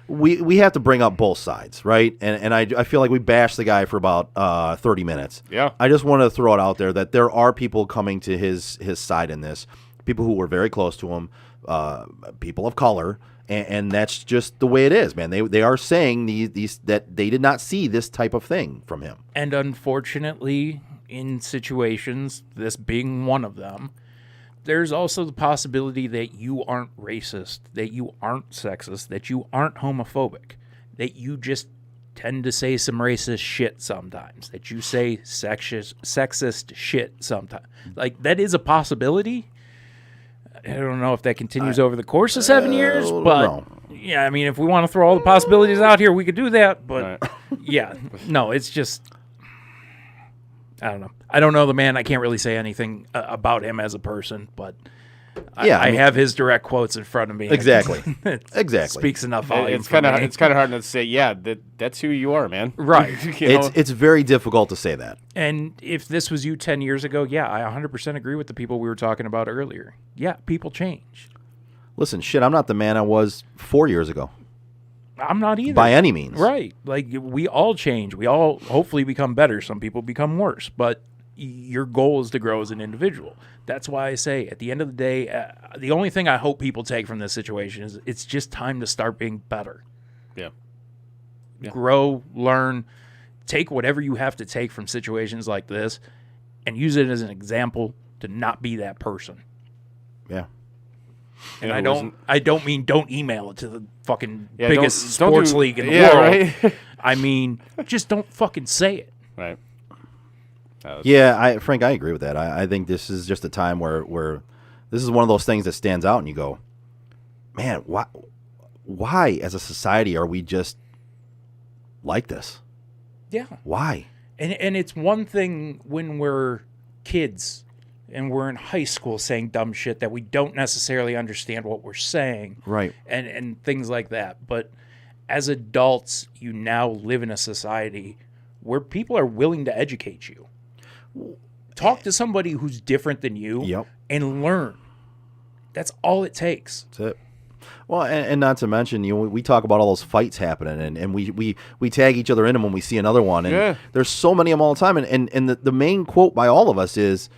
we have to bring up both sides, right? And I feel like we bashed the guy for about 30 minutes. Yeah. I just want to throw it out there that there are people coming to his side in this, people who were very close to him, people of color, and that's just the way it is, man. They are saying these that they did not see this type of thing from him. And unfortunately, in situations, this being one of them, there's also the possibility that you aren't racist, that you aren't sexist, that you aren't homophobic, that you just tend to say some racist shit sometimes, that you say sexist shit sometimes. Like, that is a possibility. I don't know if that continues over the course of 7 years, but yeah, I mean, if we want to throw all the possibilities out here, we could do that. But yeah, no, it's just, I don't know. I don't know the man. I can't really say anything about him as a person, but I have his direct quotes in front of me. Exactly. Exactly. Speaks enough volume. It's kind of hard to say. That's who you are, man. Right. It's very difficult to say that. And if this was you 10 years ago, I 100% agree with the people we were talking about earlier. Yeah, people change. Listen, shit, I'm not the man I was 4 years ago. I'm not either. By any means. Right. Like, we all change. We all hopefully become better. Some people become worse. But your goal is to grow as an individual. That's why I say, at the end of the day, the only thing I hope people take from this situation is it's just time to start being better. Yeah. Grow, learn, take whatever you have to take from situations like this and use it as an example to not be that person. Yeah. And I don't mean don't email it to the fucking biggest don't sports league in the world. Right? I mean, just don't fucking say it. Right. Frank, I agree with that. I think this is just a time where this is one of those things that stands out and you go, man, why as a society are we just like this? Yeah. Why? And it's one thing when we're kids and we're in high school saying dumb shit that we don't necessarily understand what we're saying. Right. And things like that. But as adults, you now live in a society where people are willing to educate you. Talk to somebody who's different than you and learn. That's all it takes. That's it. Well, and not to mention, we talk about all those fights happening, and we tag each other in them when we see another one, and there's so many of them all the time, and the main quote by all of us is,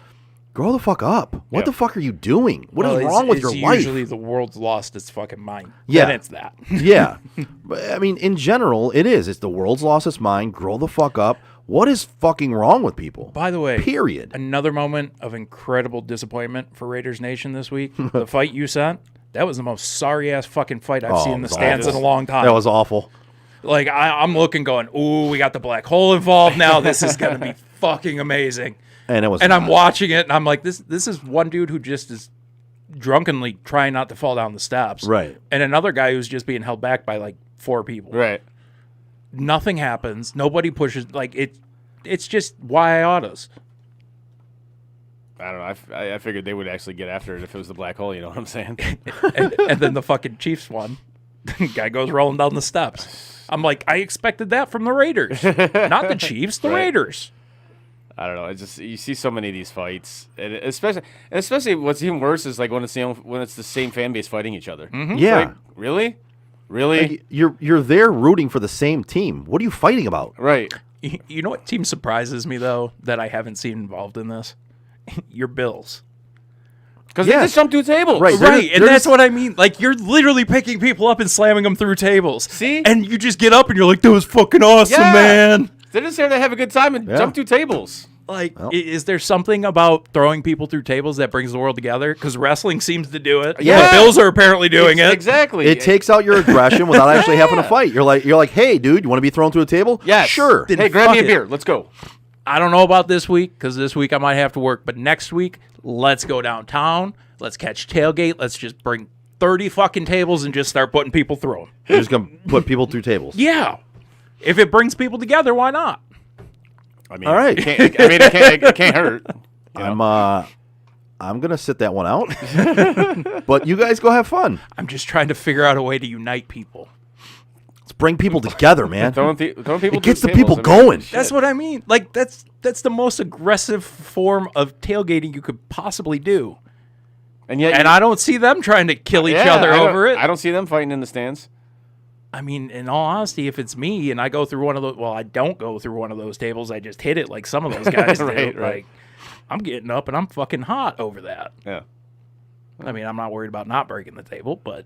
grow the fuck up. What the fuck are you doing? What is wrong with your life? Usually the world's lost its fucking mind. Yeah. Then it's that. Yeah. But, I mean, in general, it is. It's the world's lost its mind. Grow the fuck up. What is fucking wrong with people? By the way, period. Another moment of incredible disappointment for Raiders Nation this week. The fight you sent, that was the most sorry-ass fucking fight I've seen in the stands in a long time. That was awful. Like, I'm looking going, ooh, we got the black hole involved now. This is going to be fucking amazing. And it was. And I'm watching it, and I'm like, this is one dude who just is drunkenly trying not to fall down the steps. Right. And another guy who's just being held back by, like, 4 people. Right. Nothing happens. Nobody pushes. Like, it's just why I autos. I don't know. I figured they would actually get after it if it was the black hole. You know what I'm saying? and then the fucking Chiefs won. Guy goes rolling down the steps. I'm like, I expected that from the Raiders, not the Chiefs, the Right. Raiders. I don't know. It's just you see so many of these fights, and especially what's even worse is like when it's the same fan base fighting each other. Yeah. Like, really. Like, you're there rooting for the same team. What are you fighting about? Right. You know what team surprises me, though, that I haven't seen involved in this? Your Bills. Because they just jumped through tables. Right. Right, and that's what I mean. Like, you're literally picking people up and slamming them through tables. See? And you just get up and you're like, that was fucking awesome, Yeah. man. They're just there to have a good time and jump through tables. Like, is there something about throwing people through tables that brings the world together? Because wrestling seems to do it. Yeah. The Bills are apparently doing it. Exactly. It takes out your aggression without actually having to fight. You're like, hey, dude, you want to be thrown through a table? Yes. Sure. Hey, grab fuck me a it. beer. Let's go. I don't know about this week because this week I might have to work. But next week, let's go downtown. Let's catch tailgate. Let's just bring 30 fucking tables and just start putting people through them. You're just gonna put people through tables. Yeah. If it brings people together, why not? I mean, All right. it can't hurt. I'm gonna sit that one out. But you guys go have fun. I'm just trying to figure out a way to unite people. Let's bring people together, man. Throwing people It gets through the people tables, I mean, going. shit. That's what I mean. Like that's the most aggressive form of tailgating you could possibly do. And yet, And I don't see them trying to kill each yeah, other I don't- over it. I don't see them fighting in the stands. I mean, in all honesty, if it's me and I go through one of those, well, I don't go through one of those tables. I just hit it like some of those guys Right, do. right. Like, I'm getting up and I'm fucking hot over that. Yeah. I mean, I'm not worried about not breaking the table, but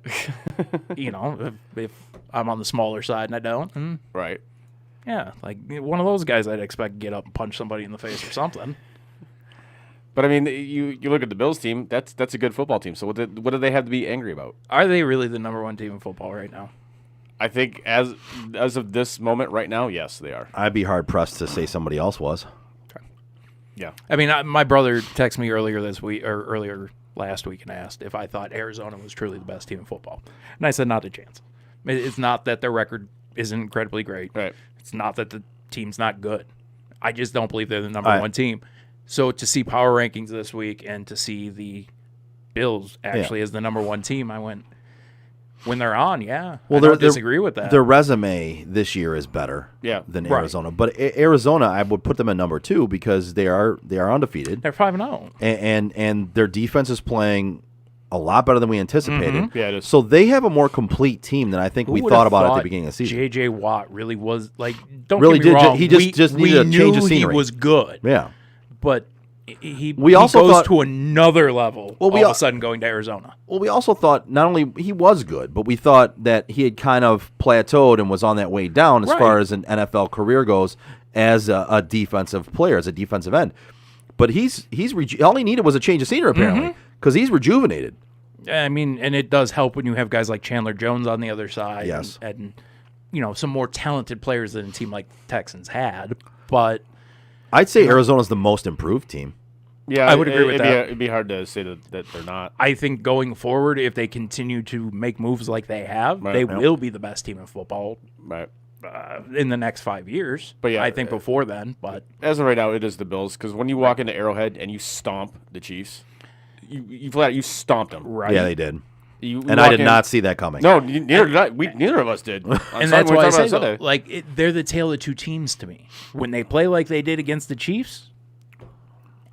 you know, if I'm on the smaller side and I don't, then Right. yeah, like one of those guys I'd expect to get up and punch somebody in the face or something. But I mean, you look at the Bills team. That's a good football team. So what do they have to be angry about? Are they really the number one team in football right now? I think as of this moment right now, yes, they are. I'd be hard pressed to say somebody else was. Yeah. I mean, my brother texted me earlier this week or earlier last week and asked if I thought Arizona was truly the best team in football, and I said not a chance. It's not that their record isn't incredibly great. Right. It's not that the team's not good. I just don't believe they're the number Right. one team. So to see power rankings this week and to see the Bills actually as the number one team, I went, when they're on, yeah. Well, I don't disagree with that. Their resume this year is better than Right. Arizona. But Arizona, I would put them at number 2 because they are undefeated. They're 5-0. And their defense is playing a lot better than we anticipated. Yeah, it is. So they have a more complete team than I think we Who thought would've about at the thought beginning of the season. J.J. Watt really was, like, don't Really get me did. wrong. He just we needed a knew change of he scenery. was good. Yeah. But he also goes thought- to another level Well, we all of al- a sudden going to Arizona. Well, we also thought not only he was good, but we thought that he had kind of plateaued and was on that way down as Right. far as an NFL career goes as a defensive player, as a defensive end. But all he needed was a change of scenery apparently because he's rejuvenated. I mean, and it does help when you have guys like Chandler Jones on the other side. Yes. And you know, some more talented players than a team like the Texans had. But I'd say Arizona's the most improved team. Yeah, I would agree with that. It'd be hard to say that they're not. I think going forward, if they continue to make moves like they have, Right. they Yep. will be the best team in football Right. in the next 5 years. But yeah, I think before then. But As of right now, it is the Bills because when you walk into Arrowhead and you stomp the Chiefs, you flat out you stomped them. right, Yeah, they did. You And I walk did in- not see that coming. No, neither did I. Neither of us did. and that's why I say though, like they're the tale of two teams to me. When they play like they did against the Chiefs,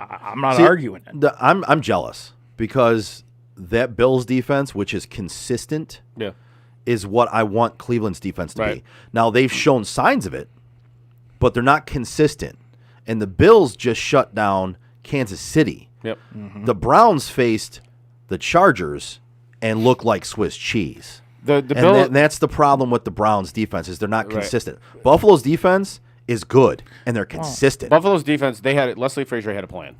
I'm not See, arguing it. I'm jealous because that Bills defense, which is consistent, yeah. is what I want Cleveland's defense to Right. be. Now they've shown signs of it, but they're not consistent. And the Bills just shut down Kansas City. Yep. The Browns faced the Chargers and looked like Swiss cheese. The And Bill, that's the problem with the Browns defense is they're not Right. consistent. Buffalo's defense is good and they're consistent. Buffalo's defense, Leslie Frazier had a plan.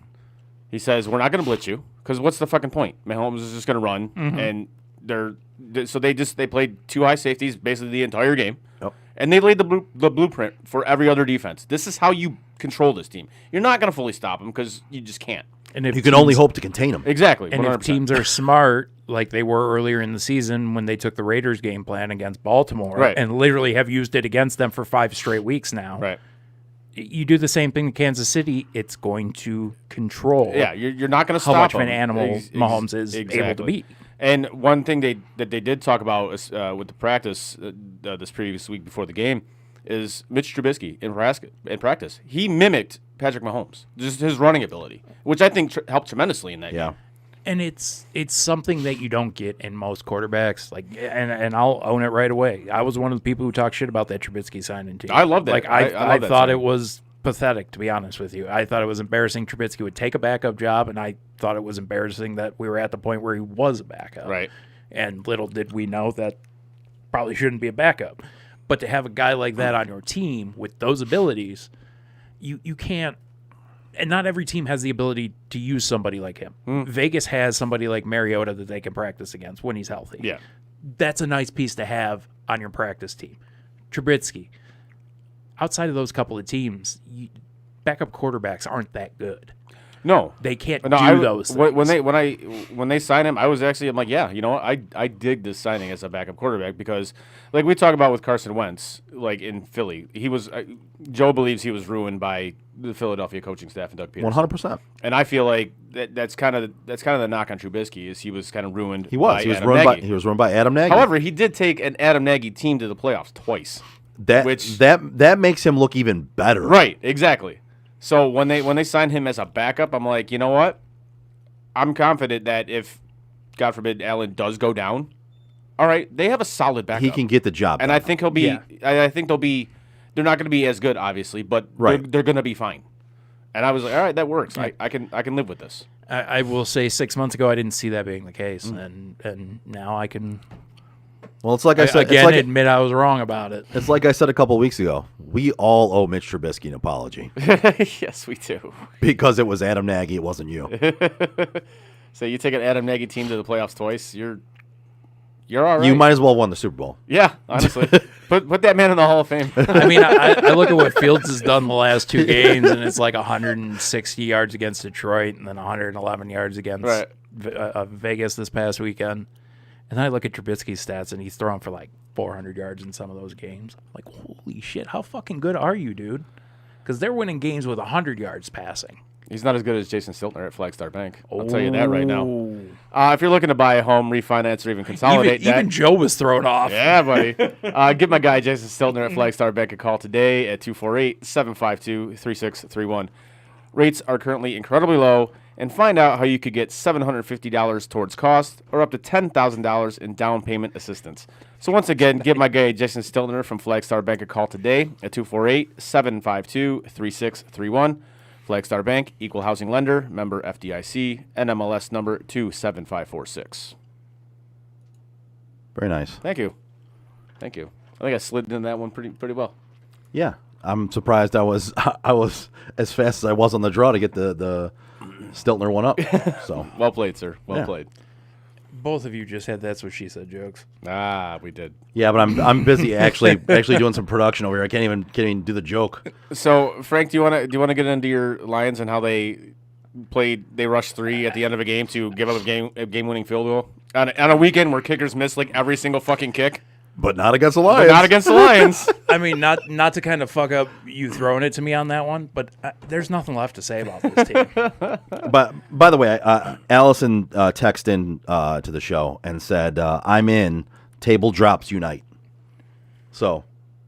He says, we're not going to blitz you because what's the fucking point? Mahomes is just going to run, and they played two high safeties basically the entire game, and they laid the blueprint for every other defense. This is how you control this team. You're not going to fully stop them because you just can't. And if you can only hope to contain them. Exactly. And 100%. if teams are smart, like they were earlier in the season when they took the Raiders game plan against Baltimore, Right. and literally have used it against them for 5 straight weeks now. Right. You do the same thing to Kansas City, it's going to control Yeah, you're not going to how stop much of an them. animal Mahomes is able to exactly. beat. And one thing that they did talk about with the practice this previous week before the game is Mitch Trubisky in practice. He mimicked Patrick Mahomes, just his running ability, which I think helped tremendously in that game. And it's something that you don't get in most quarterbacks. Like, and I'll own it right away. I was one of the people who talked shit about that Trubisky signing team. I love that. Like, I I love that thought signing. it was pathetic, to be honest with you. I thought it was embarrassing Trubisky would take a backup job, and I thought it was embarrassing that we were at the point where he was a backup. Right. And little did we know that probably shouldn't be a backup. But to have a guy like that on your team with those abilities, you can't. And not every team has the ability to use somebody like him. Vegas has somebody like Mariota that they can practice against when he's healthy. Yeah. That's a nice piece to have on your practice team. Trubisky. Outside of those couple of teams, backup quarterbacks aren't that good. No, They can't no, do those things. When they signed him, I'm like, yeah, you know what? I dig this signing as a backup quarterback because, like we talk about with Carson Wentz, like in Philly, he was Joe believes he was ruined by the Philadelphia coaching staff and Doug Peterson. 100%. And I feel like that's kind of the knock on Trubisky is he was kind of ruined. He was. by He was Adam ruined Nagy. by. He was ruined by Adam Nagy. However, he did take an Adam Nagy team to the playoffs twice. That makes him look even better. Right, exactly. So when they signed him as a backup, I'm like, you know what? I'm confident that if, God forbid, Allen does go down, all right, they have a solid backup. He can get the job and done. I think he'll be. Yeah. I think they'll be. They're not going to be as good, obviously, but Right. they're going to be fine. And I was like, all right, that works. I can live with this. I will say 6 months ago I didn't see that being the case, and now I can Well, it's like I said. again it's like, admit I was wrong about it. it's like I said a couple of weeks ago. We all owe Mitch Trubisky an apology Yes, we do. because it was Adam Nagy. It wasn't you. So you take an Adam Nagy team to the playoffs twice, you're all right. You might as well won the Super Bowl. Yeah, honestly. put that man in the Hall of Fame. I mean, I look at what Fields has done the last two games, and it's like 160 yards against Detroit and then 111 yards against Right. Vegas this past weekend. And then I look at Trubisky's stats, and he's thrown for like 400 yards in some of those games. I'm like, holy shit, how fucking good are you, dude? Because they're winning games with 100 yards passing. He's not as good as Jason Stiltner at Flagstar Bank. I'll tell you that right now. If you're looking to buy a home, refinance, or even consolidate Even Joe was thrown off. yeah, buddy. Give my guy Jason Stiltner at Flagstar Bank a call today at 248-752-3631. Rates are currently incredibly low, and find out how you could get $750 towards cost or up to $10,000 in down payment assistance. So once again, give my guy Jason Stiltner from Flagstar Bank a call today at 248-752-3631. Flagstar Bank, equal housing lender, member FDIC, NMLS number 27546. Very nice. Thank you. I think I slid in that one pretty well. Yeah, I'm surprised I was as fast as I was on the draw to get the Stiltner one up. So Well played, sir. Well Yeah. played. Both of you just had that's what she said jokes. We did. yeah, but I'm busy actually doing some production over here. I can't even do the joke. So, Frank, do you want to get into your Lions and how they played? They rushed 3 at the end of a game to give up a game-winning field goal on a weekend where kickers miss like every single fucking kick, But not against the but Lions. not against the Lions. I mean, not to kind of fuck up you throwing it to me on that one, but there's nothing left to say about this team. But by the way, Allison texted in to the show and said, "I'm in. Table drops unite." So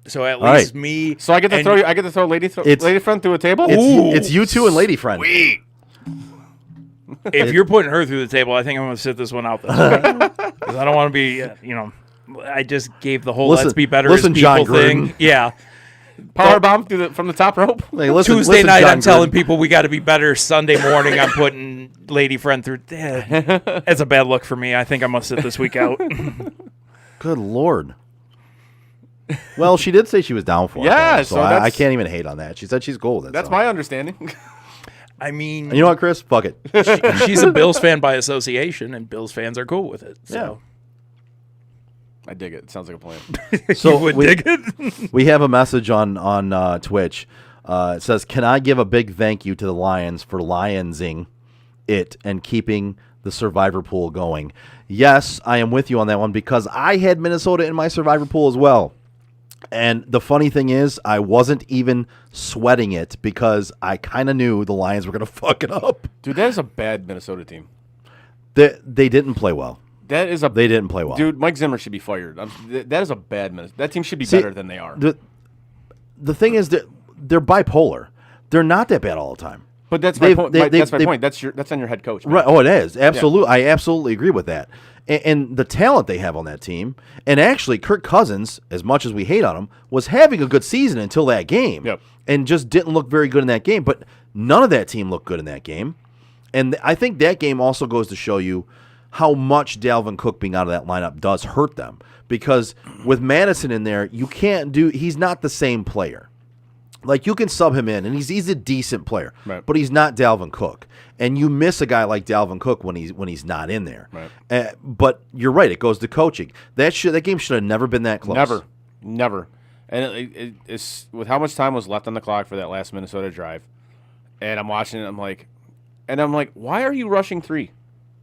So at All least right. me. So I get to and- throw lady friend through a table. it's you two and Lady Friend. If you're putting her through the table, I think I'm going to sit this one out. Because I don't want to be, I just gave the whole Listen- "let's be better" listen, as people John Gruden. thing. Yeah. Power bomb from the top rope. Hey, listen, Tuesday listen, night, John I'm telling Gruden. people we got to be better. Sunday morning, I'm putting Lady Friend through. That's a bad look for me. I think I'm going to sit this week out. Good Lord. Well, she did say she was down for it. Yeah, though, so so I that's- can't even hate on that. She said she's cool with it. That's so. my understanding. I mean, And you know what, Chris? Fuck it. she's a Bills fan by association, and Bills fans are cool with it. So I dig it. It sounds like a plan. So you would we, dig it. we have a message on Twitch. It says, "Can I give a big thank you to the Lions for lionsing it and keeping the survivor pool going?" Yes, I am with you on that one because I had Minnesota in my survivor pool as well. And the funny thing is, I wasn't even sweating it because I kind of knew the Lions were going to fuck it up. Dude, that is a bad Minnesota team. They didn't play well. That is a They didn't play well. dude. Mike Zimmer should be fired. That is a bad Minnesota. That team should be better than they are. The thing is that they're bipolar. They're not that bad all the time. But that's my point. That's my point. That's on your head coach. Man. Right. Oh, it is. Absolutely. I absolutely agree with that. And the talent they have on that team, and actually Kirk Cousins, as much as we hate on him, was having a good season until that game. Yep. And just didn't look very good in that game. But none of that team looked good in that game. And I think that game also goes to show you how much Dalvin Cook being out of that lineup does hurt them. Because with Madison in there, he's not the same player. Like, you can sub him in, and he's a decent player, right. But he's not Dalvin Cook. And you miss a guy like Dalvin Cook when he's not in there. Right. But you're right; it goes to coaching. That game should have never been that close. Never. And it's with how much time was left on the clock for that last Minnesota drive, and I'm watching it. I'm like, why are you rushing 3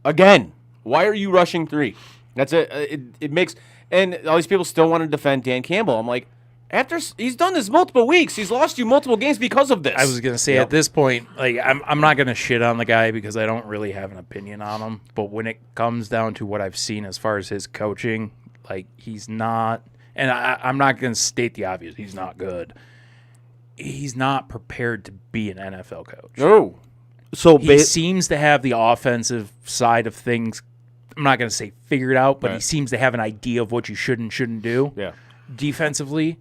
again? Why are you rushing 3? That's it. It makes, and all these people still want to defend Dan Campbell. I'm like. After he's done this multiple weeks, he's lost you multiple games because of this. I was gonna say at this point, like I'm not gonna shit on the guy because I don't really have an opinion on him. But when it comes down to what I've seen as far as his coaching, like he's not, and I'm not gonna state the obvious. He's not good. He's not prepared to be an NFL coach. No. So he seems to have the offensive side of things. I'm not gonna say figured out, but he seems to have an idea of what you should and shouldn't do. Yeah. Defensively.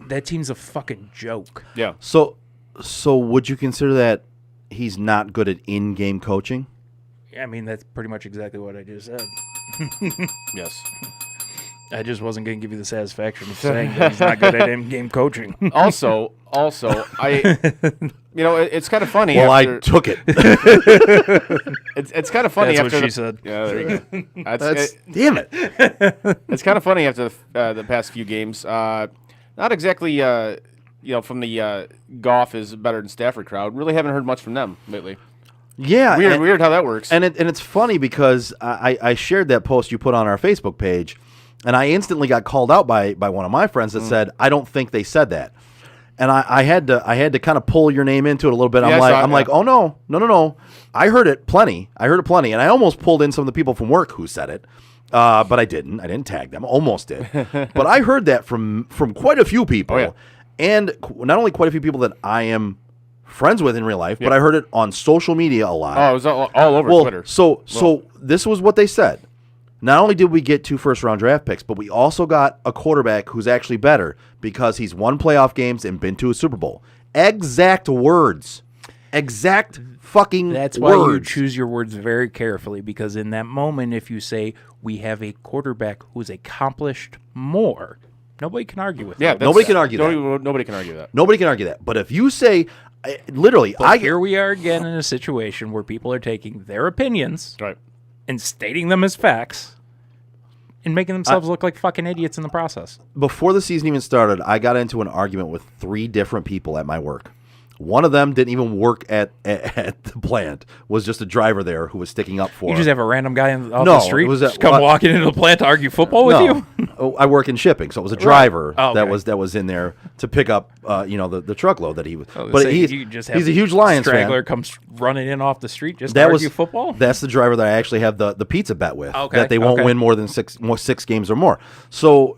That team's a fucking joke. Yeah. So would you consider that he's not good at in-game coaching? I mean, that's pretty much exactly what I just said. Yes. I just wasn't going to give you the satisfaction of saying that he's not good at in-game coaching. Also, I, it's kind of funny. Well, I took it. It's kind of funny. That's after what she said. Yeah, there you go. Damn it. It's kind of funny after the past few games. Not exactly, from the Goff is better than Stafford crowd. Really haven't heard much from them lately. Yeah. Weird how that works. And it's funny because I shared that post you put on our Facebook page, and I instantly got called out by one of my friends that said, I don't think they said that. And I had to kind of pull your name into it a little bit. Yeah, I'm like, oh no. I heard it plenty. And I almost pulled in some of the people from work who said it. But I didn't. I didn't tag them. Almost did. But I heard that from quite a few people. Oh, yeah. And not only quite a few people that I am friends with in real life, but I heard it on social media a lot. Oh, it was all over Twitter. So this was what they said. Not only did we get 2 first-round draft picks, but we also got a quarterback who's actually better because he's won playoff games and been to a Super Bowl. Exact words. Exact fucking words. That's why you choose your words very carefully, because in that moment, if you say, we have a quarterback who's accomplished more, nobody can argue with that. Nobody can argue that. Nobody can argue that. Nobody can argue that. But if you say, literally, here we are again in a situation where people are taking their opinions Right. and stating them as facts and making themselves look like fucking idiots in the process. Before the season even started, I got into an argument with 3 different people at my work. One of them didn't even work at the plant, was just a driver there who was sticking up for You just have a random guy off No, the street it was just come walking into the plant to argue football with you? Oh, I work in shipping, so it was a driver Oh, okay. that was in there to pick up the truckload that he was. I was But saying, he's you just have a huge Lions straggler fan. comes running in off the street just That to was argue football? That's the driver that I actually have the pizza bet with. Okay, That they won't okay. win more than six games or more. So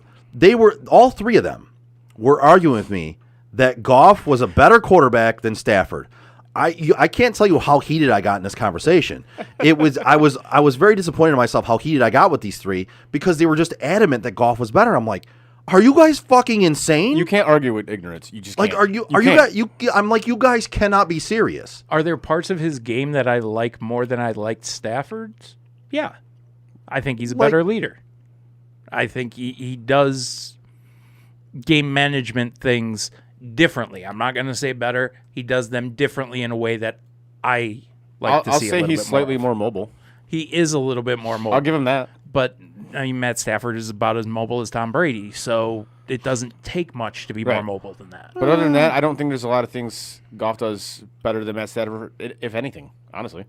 all 3 of them were arguing with me that Goff was a better quarterback than Stafford. I can't tell you how heated I got in this conversation. I was very disappointed in myself how heated I got with these 3 because they were just adamant that Goff was better. I'm like, are you guys fucking insane? You can't argue with ignorance. You just like, can't. you I'm like, you guys cannot be serious. Are there parts of his game that I like more than I liked Stafford's? Yeah. I think he's a better leader. I think he does game management things differently. I'm not going to say better. He does them differently in a way that I like to see. I'll say a little he's bit slightly more mobile. He is a little bit more mobile. I'll give him that. But I mean, Matt Stafford is about as mobile as Tom Brady, so it doesn't take much to be more mobile than that. But other than that, I don't think there's a lot of things Goff does better than Matt Stafford, if anything. Honestly,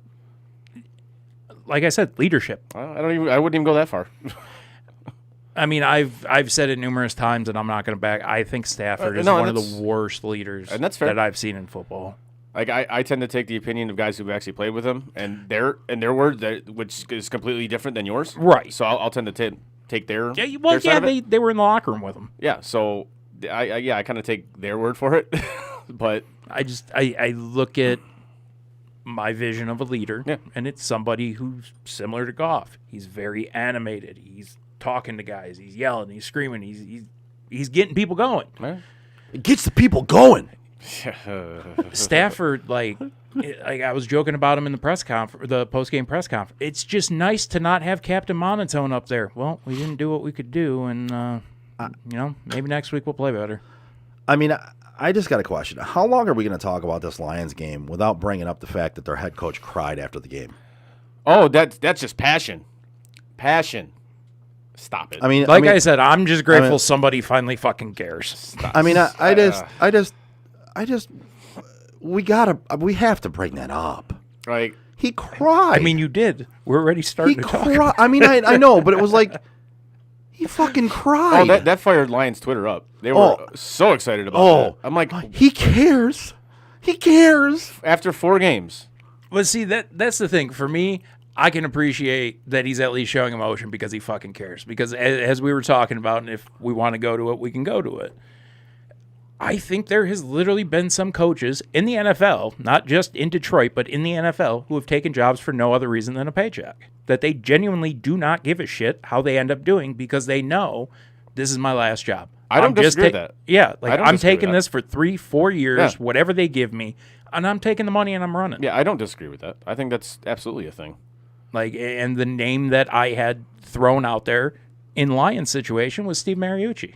like I said, leadership. I wouldn't even go that far. I mean, I've said it numerous times, and I'm not going to back. I think Stafford is one of the worst leaders and that's fair. that I've seen in football. Like I tend to take the opinion of guys who've actually played with him, and their word, which is completely different than yours. Right. So I'll tend to take their Yeah, well, their side of it. they were in the locker room with him. Yeah. So I kind of take their word for it, but I look at my vision of a leader, Yeah. and it's somebody who's similar to Goff. He's very animated. He's talking to guys. He's yelling. He's screaming. He's getting people going. It gets the people going. Stafford, like I was joking about him in the post-game press conference. It's just nice to not have Captain Monotone up there. Well, we didn't do what we could do, and maybe next week we'll play better. I mean, I just got a question. How long are we going to talk about this Lions game without bringing up the fact that their head coach cried after the game? oh, that's just passion. Passion. Stop it. I mean, I said, I'm just grateful somebody finally fucking cares. I mean, I just, we have to bring that up. like He cried. I mean, you did. We're already starting he to talk. cried. I mean, I know, but it was like, he fucking cried. oh, that fired Lions Twitter up. They were so excited about that. I'm like, he cares. He cares. after 4 games. But see, that's the thing. For me, I can appreciate that he's at least showing emotion because he fucking cares. Because as we were talking about, and if we want to go to it, we can go to it. I think there has literally been some coaches in the NFL, not just in Detroit, but in the NFL, who have taken jobs for no other reason than a paycheck. That they genuinely do not give a shit how they end up doing because they know this is my last job. I don't disagree with that. Yeah, like I don't I'm disagree with taking that. this for 3-4 years, Yeah. whatever they give me, and I'm taking the money and I'm running. Yeah, I don't disagree with that. I think that's absolutely a thing. Like, and the name that I had thrown out there in Lions situation was Steve Mariucci.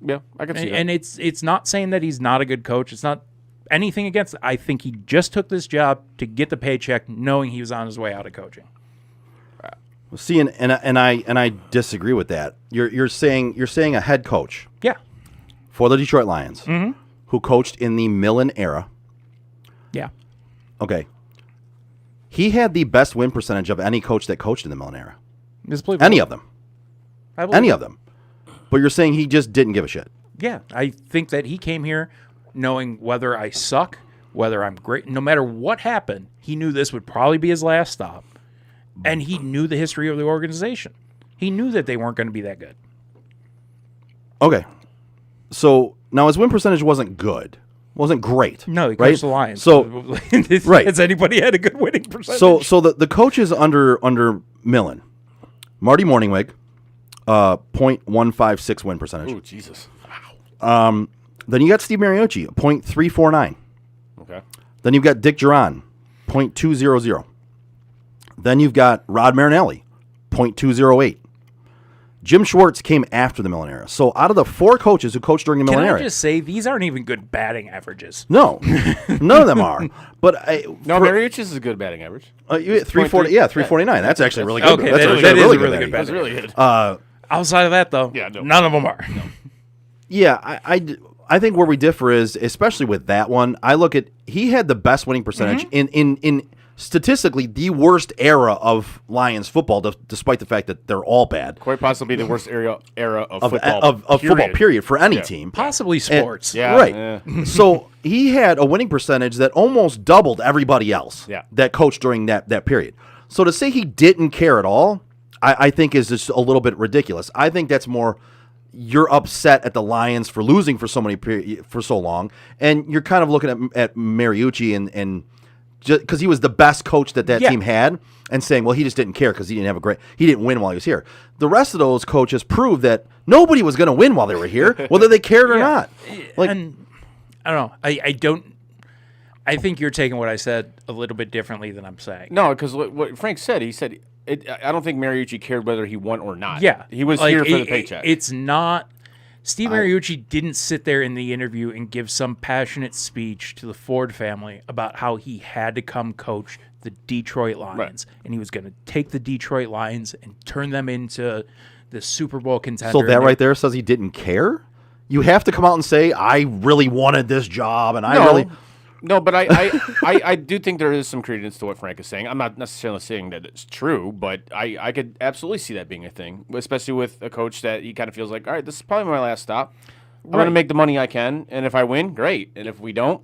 Yeah, I can see And that. it's not saying that he's not a good coach. It's not anything against it. I think he just took this job to get the paycheck, knowing he was on his way out of coaching. See, and I disagree with that. You're saying a head coach Yeah. for the Detroit Lions who coached in the Millen era. Yeah. Okay. He had the best win percentage of any coach that coached in the Millen era. Just believe Any of them. I believe Any it. of them. But you're saying he just didn't give a shit. Yeah. I think that he came here knowing whether I suck, whether I'm great, no matter what happened, he knew this would probably be his last stop. And he knew the history of the organization. He knew that they weren't going to be that good. Okay. So now his win percentage wasn't good. Wasn't great. No, he right? coached the Lions. So right. Has anybody had a good winning percentage? So the coaches under Millen, Marty Morningwig, 0.156 win percentage. Oh, Jesus. Then you got Steve Mariucci, 0.349. Okay. Then you've got Dick Duran, 0.200. Then you've got Rod Marinelli, 0.208. Jim Schwartz came after the Millen era. So out of the 4 coaches who coached during the Can Millen I era, just say these aren't even good batting averages? no, none of them are. But No, Mariucci is a good batting average. you get 340. Yeah, 349. That's actually really good. Okay, that's that actually is a really good That's batting really good. Outside of that, though, Yeah, no. none of them are. Yeah, I think where we differ is, especially with that one, I look at he had the best winning percentage in statistically the worst era of Lions football, despite the fact that they're all bad Quite possibly the worst era of of football. football period for any Yeah. team. Possibly sports. Yeah. Right. yeah. So he had a winning percentage that almost doubled everybody else Yeah. that coached during that period. So to say he didn't care at all, I think is just a little bit ridiculous. I think that's more you're upset at the Lions for losing for so long, and you're kind of looking at Mariucci and just because he was the best coach that Yeah. team had, and saying, well, he just didn't care because he didn't win while he was here. The rest of those coaches proved that nobody was going to win while they were here, whether they cared or not. Like, And I don't know. I think you're taking what I said a little bit differently than I'm saying. No, because what Frank said, he said, I don't think Mariucci cared whether he won or not. Yeah. He was Like, here for the paycheck. It's not. Steve Mariucci didn't sit there in the interview and give some passionate speech to the Ford family about how he had to come coach the Detroit Lions. And he was going to take the Detroit Lions and turn them into the Super Bowl contender. so that And right there says he didn't care? You have to come out and say, I really wanted this job, and No, but I do think there is some credence to what Frank is saying. I'm not necessarily saying that it's true, but I could absolutely see that being a thing, especially with a coach that he kind of feels like, all right, this is probably my last stop. I'm going to make the money I can, and if I win, great. And if we don't,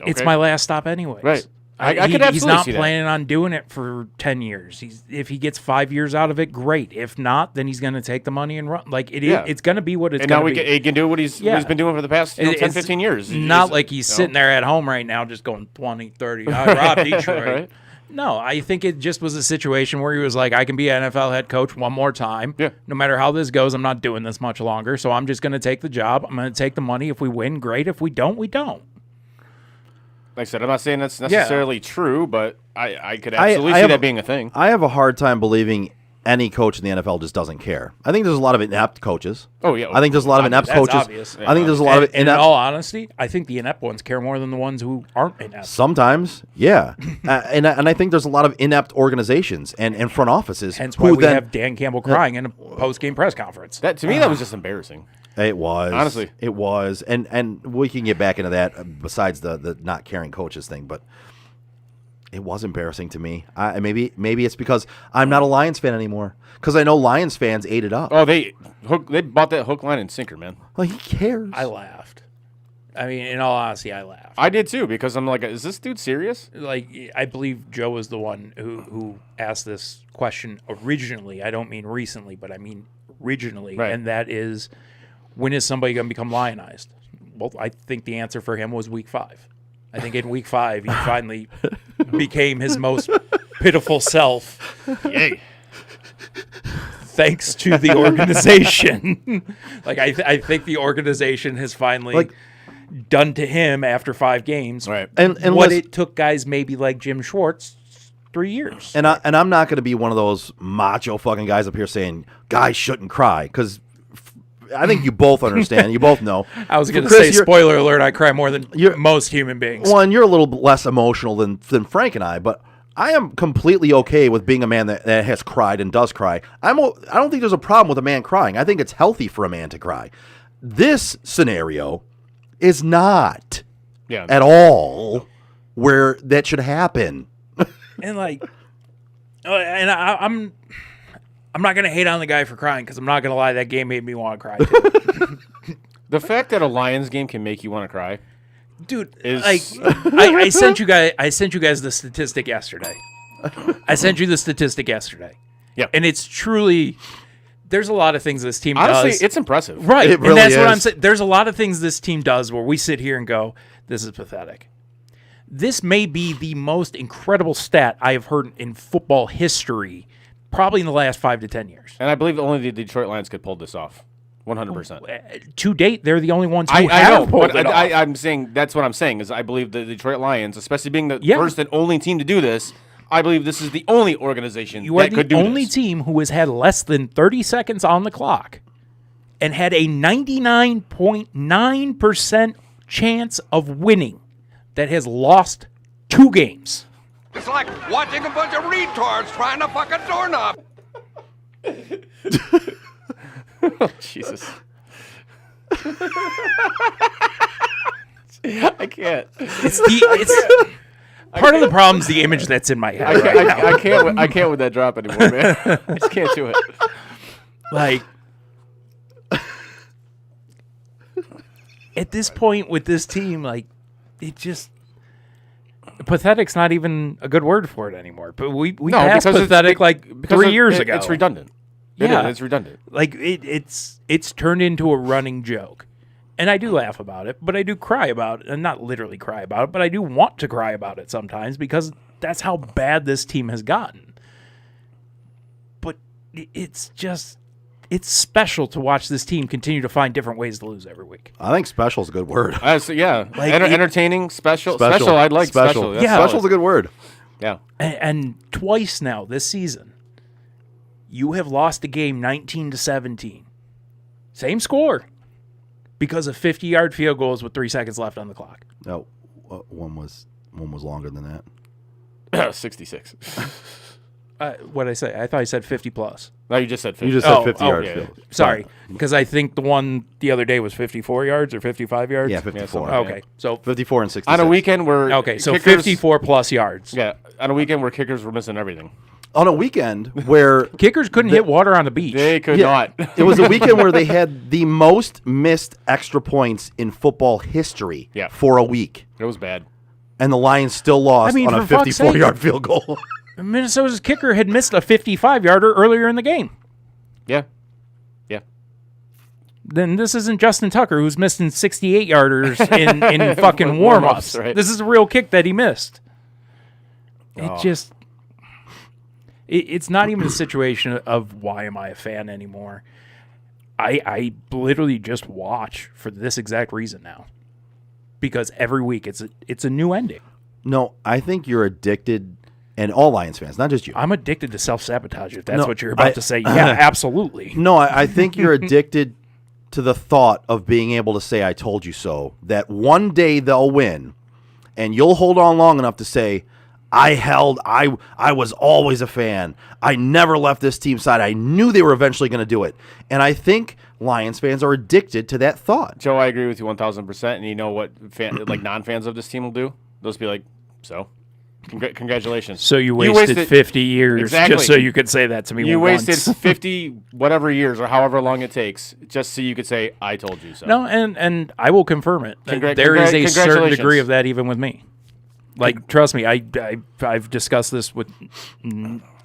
It's Okay. my last stop anyways. Right. I could He's absolutely not see that. planning on doing it for 10 years. If he gets 5 years out of it, great. If not, then he's going to take the money and run. Like Yeah. it's going to be what it's And going now to be. he can do what he's been doing for the past 10, It's 15 years. Not like he's sitting there at home right now just going 20, 30. I robbed Detroit. Right. No, I think it just was a situation where he was like, I can be an NFL head coach one more time. Yeah. No matter how this goes, I'm not doing this much longer. So I'm just going to take the job. I'm going to take the money. If we win, great. If we don't, we don't. Like I said, I'm not saying that's necessarily true, but I could I absolutely see have that a- being a thing. I have a hard time believing any coach in the NFL just doesn't care. I think there's a lot of inept coaches. Oh, yeah. I think there's a lot of inept That's coaches. obvious. I think there's a lot of And in inept. all honesty, I think the inept ones care more than the ones who aren't inept. Sometimes, yeah, and I think there's a lot of inept organizations and front offices. Hence who why we then, have Dan Campbell crying in a post-game press conference. That to me, that was just embarrassing. It was Honestly. it was, and we can get back into that besides the not caring coaches thing, but it was embarrassing to me. Maybe it's because I'm not a Lions fan anymore because I know Lions fans ate it up. Oh, they bought that hook, line, and sinker, man. Well, he cares. I laughed. I mean, in all honesty, I laughed. I did too because I'm like, is this dude serious? Like, I believe Joe was the one who asked this question originally. I don't mean recently, but I mean originally. Right. And that is, when is somebody going to become lionized? Well, I think the answer for him was week 5. I think in week 5, he finally became his most pitiful self. Yay. Thanks to the organization. Like, I think the organization has finally Like- done to him after 5 games. Right. and what listen- it took guys maybe like Jim Schwartz 3 years. And I'm not going to be one of those macho fucking guys up here saying guys shouldn't cry because I think you both understand. You both know. I was going to Chris, say, you're- spoiler alert, I cry more than You're- most human beings. Well, and you're a little bit less emotional than Frank and I, but I am completely okay with being a man that has cried and does cry. I don't think there's a problem with a man crying. I think it's healthy for a man to cry. This scenario is not Yeah. at all where that should happen. And like, I'm not going to hate on the guy for crying because I'm not going to lie, that game made me want to cry too. The fact that a Lions game can make you want to cry. Dude, Is- like, I sent you guys the statistic yesterday. I sent you the statistic yesterday. Yeah. And it's truly, there's a lot of things this team Honestly, does. it's impressive. Right. It And really that's what I'm is. saying. There's a lot of things this team does where we sit here and go, this is pathetic. This may be the most incredible stat I have heard in football history, probably in the last 5 to 10 years. And I believe only the Detroit Lions could pull this off. 100%. To date, they're the only ones who I have know, pulled but it off. I'm saying that's what I'm saying is I believe the Detroit Lions, especially being the Yeah. first and only team to do this, I believe this is the only organization You are that could the do only this. team who has had less than 30 seconds on the clock and had a 99.9% chance of winning that has lost 2 games. It's like watching a bunch of retards trying to fuck a doorknob. Jesus. I can't. It's part of the problem is the image that's in my head. right now. I can't with that drop anymore, man. I just can't do it. Like, at this point with this team, like, it just pathetic's not even a good word for it anymore. But we passed because pathetic like 3 years ago. It's redundant. Yeah. It's redundant. Like it's turned into a running joke. And I do laugh about it, but I do cry about it. And not literally cry about it, but I do want to cry about it sometimes because that's how bad this team has gotten. But it's special to watch this team continue to find different ways to lose every week. I think special is a good word. So, yeah. Like, entertaining, special. I'd like special. That's Yeah. solid. Special's a good word. Yeah. And twice now this season, you have lost a game 19-17. Same score. Because of 50-yard field goals with 3 seconds left on the clock. No, one was longer than that. 66. What did I say? I thought I said 50 plus. No, you just said 50. You just said Oh, 50 oh, yards. yeah. field. Sorry, because I think the one the other day was 54 yards or 55 yards. Yeah, 54. something Okay, so 54 and 66. On a weekend where okay, so kickers- 54 plus yards. Yeah, on a weekend where kickers were missing everything. On a weekend where Kickers couldn't hit water on the beach. They could Yeah, not. it was a weekend where they had the most missed extra points in football history Yeah. for a week. It was bad. and the Lions still lost on a for fuck's sake. 54-yard field goal. Minnesota's kicker had missed a 55-yarder earlier in the game. Yeah. Yeah. Then this isn't Justin Tucker, who's missing 68-yarders in fucking Warm-ups, warm-ups. right. This is a real kick that he missed. It's not even a situation of why am I a fan anymore. I literally just watch for this exact reason now. Because every week it's a new ending. No, I think you're addicted, and all Lions fans, not just you. I'm addicted to self-sabotage, if that's No, what you're about to say. Yeah, absolutely. No, I think you're addicted to the thought of being able to say, I told you so. That one day they'll win, and you'll hold on long enough to say, I was always a fan. I never left this team's side. I knew they were eventually going to do it. And I think Lions fans are addicted to that thought. Joe, I agree with you 1,000%. And you know what non-fans of this team will do? They'll just be like, so? Congratulations. So you wasted 50 years Exactly. just so you could say that to me You once. wasted 50 whatever years or however long it takes just so you could say, I told you so. No, and I will confirm it. Congra- There is a certain congratulations. degree of that even with me. Like, trust me, I've discussed this with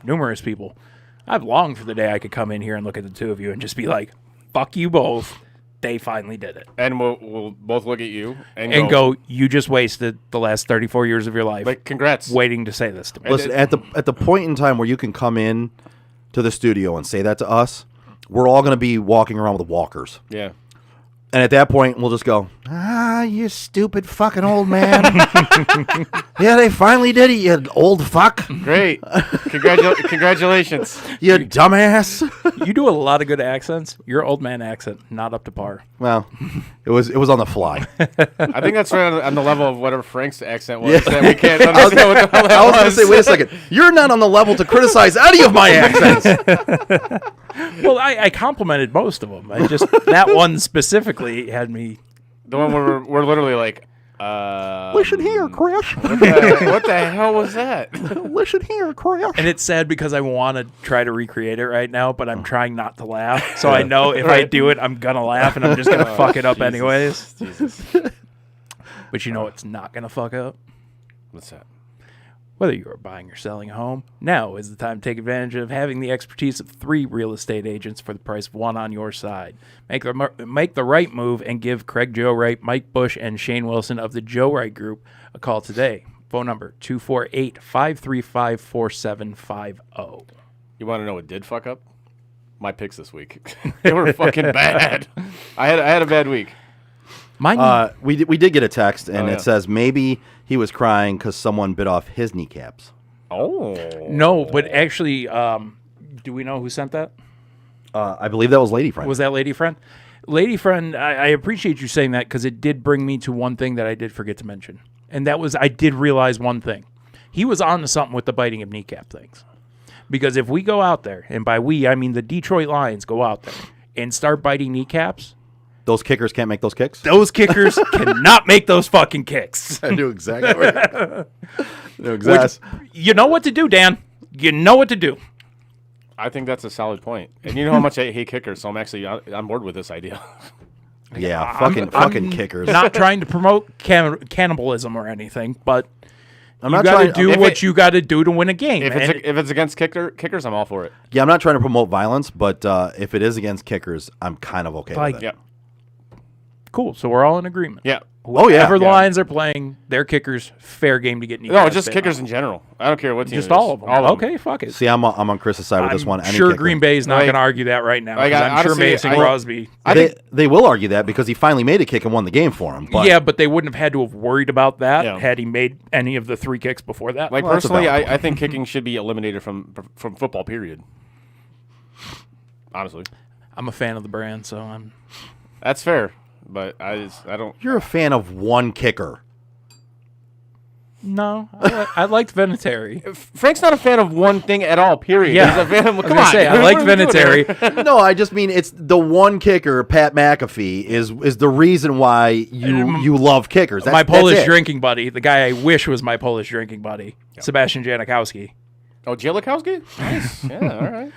numerous people. I've longed for the day I could come in here and look at the two of you and just be like, fuck you both. They finally did it. And we'll both look at you And go, you just wasted the last 34 years of your life like, congrats. waiting to say this to me. Listen, at the point in time where you can come in to the studio and say that to us, we're all going to be walking around with walkers. Yeah. And at that point, we'll just go, you stupid fucking old man. Yeah, they finally did it, you old fuck. Great. Congratulations. You dumbass. You do a lot of good accents. Your old man accent, not up to par. Well, it was on the fly. I think that's right on the level of whatever Frank's accent was that we can't understand what the hell that I was going to say, wait a second. You're not on the level to criticize any of my accents. Well, I complimented most of them. I just that one specifically had me. The one where we're literally like, Listen here, Chris. what the hell was that? Listen here, Chris. And it's sad because I want to try to recreate it right now, but I'm trying not to laugh. So I know if I do it, I'm gonna laugh, and I'm just gonna fuck it up anyways. Jesus. But you know what's not gonna fuck up? What's that? Whether you are buying or selling a home, now is the time to take advantage of having the expertise of 3 real estate agents for the price of 1 on your side. Make the right move and give Craig Joe Wright, Mike Bush, and Shane Wilson of the Joe Wright Group a call today. Phone number 248-535-4750. You want to know what did fuck up? My picks this week. They were fucking bad. I had a bad week. Mine, We did get a text, and Oh, yeah. it says maybe he was crying because someone bit off his kneecaps. Oh. no, but actually, do we know who sent that? I believe that was Lady Friend. Was that Lady Friend? Lady Friend, I appreciate you saying that because it did bring me to one thing that I did forget to mention. And that was I did realize one thing. He was on to something with the biting of kneecap things. Because if we go out there, and by we, I mean the Detroit Lions go out there and start biting kneecaps, Those kickers can't make those kicks? those kickers cannot make those fucking kicks. I knew exactly what Which, you know what to do, Dan. You know what to do. I think that's a solid point. And you know how much I hate kickers, so I'm actually on board with this idea. Yeah, fucking kickers. Not trying to promote cannibalism or anything, but I'm you not got to trying. do what you got to do to win a game. If it's against kickers, I'm all for it. Yeah, I'm not trying to promote violence, but if it is against kickers, I'm kind of okay Like- with it. Yeah. Cool. So we're all in agreement. Yeah. Oh, yeah. Whoever the Yeah. Lions are playing, their kickers, fair game to get kneecaps. No, just bit kickers on. in general. I don't care what team. Just it is. all of them. All of them. Okay, fuck it. See, I'm on Chris's side with this one. Any sure kicker. Green Bay's not Like- going to argue that right now. like, 'cause I- I'm sure honestly, Mason I- Crosby. They will argue that because he finally made a kick and won the game for him. But Yeah, but they wouldn't have had to have worried about that Yeah. had he made any of the 3 kicks before that. Like Well, that's a personally, valid I think kicking should be eliminated from football. Period. Honestly, I'm a fan of the brand, so I'm. that's fair. But I don't. you're a fan of one kicker. No, I liked Vinatieri. Frank's not a fan of one thing at all. Period. Yeah. He's a fan of, I was come gonna on. say, I What like are we doing here? Vinatieri. No, I just mean it's the one kicker, Pat McAfee, is the reason why you love kickers. My That's Polish it. drinking buddy, the guy I wish was my Polish drinking buddy, Sebastian Janikowski. Oh, Jielikowski? Nice. Yeah. All right.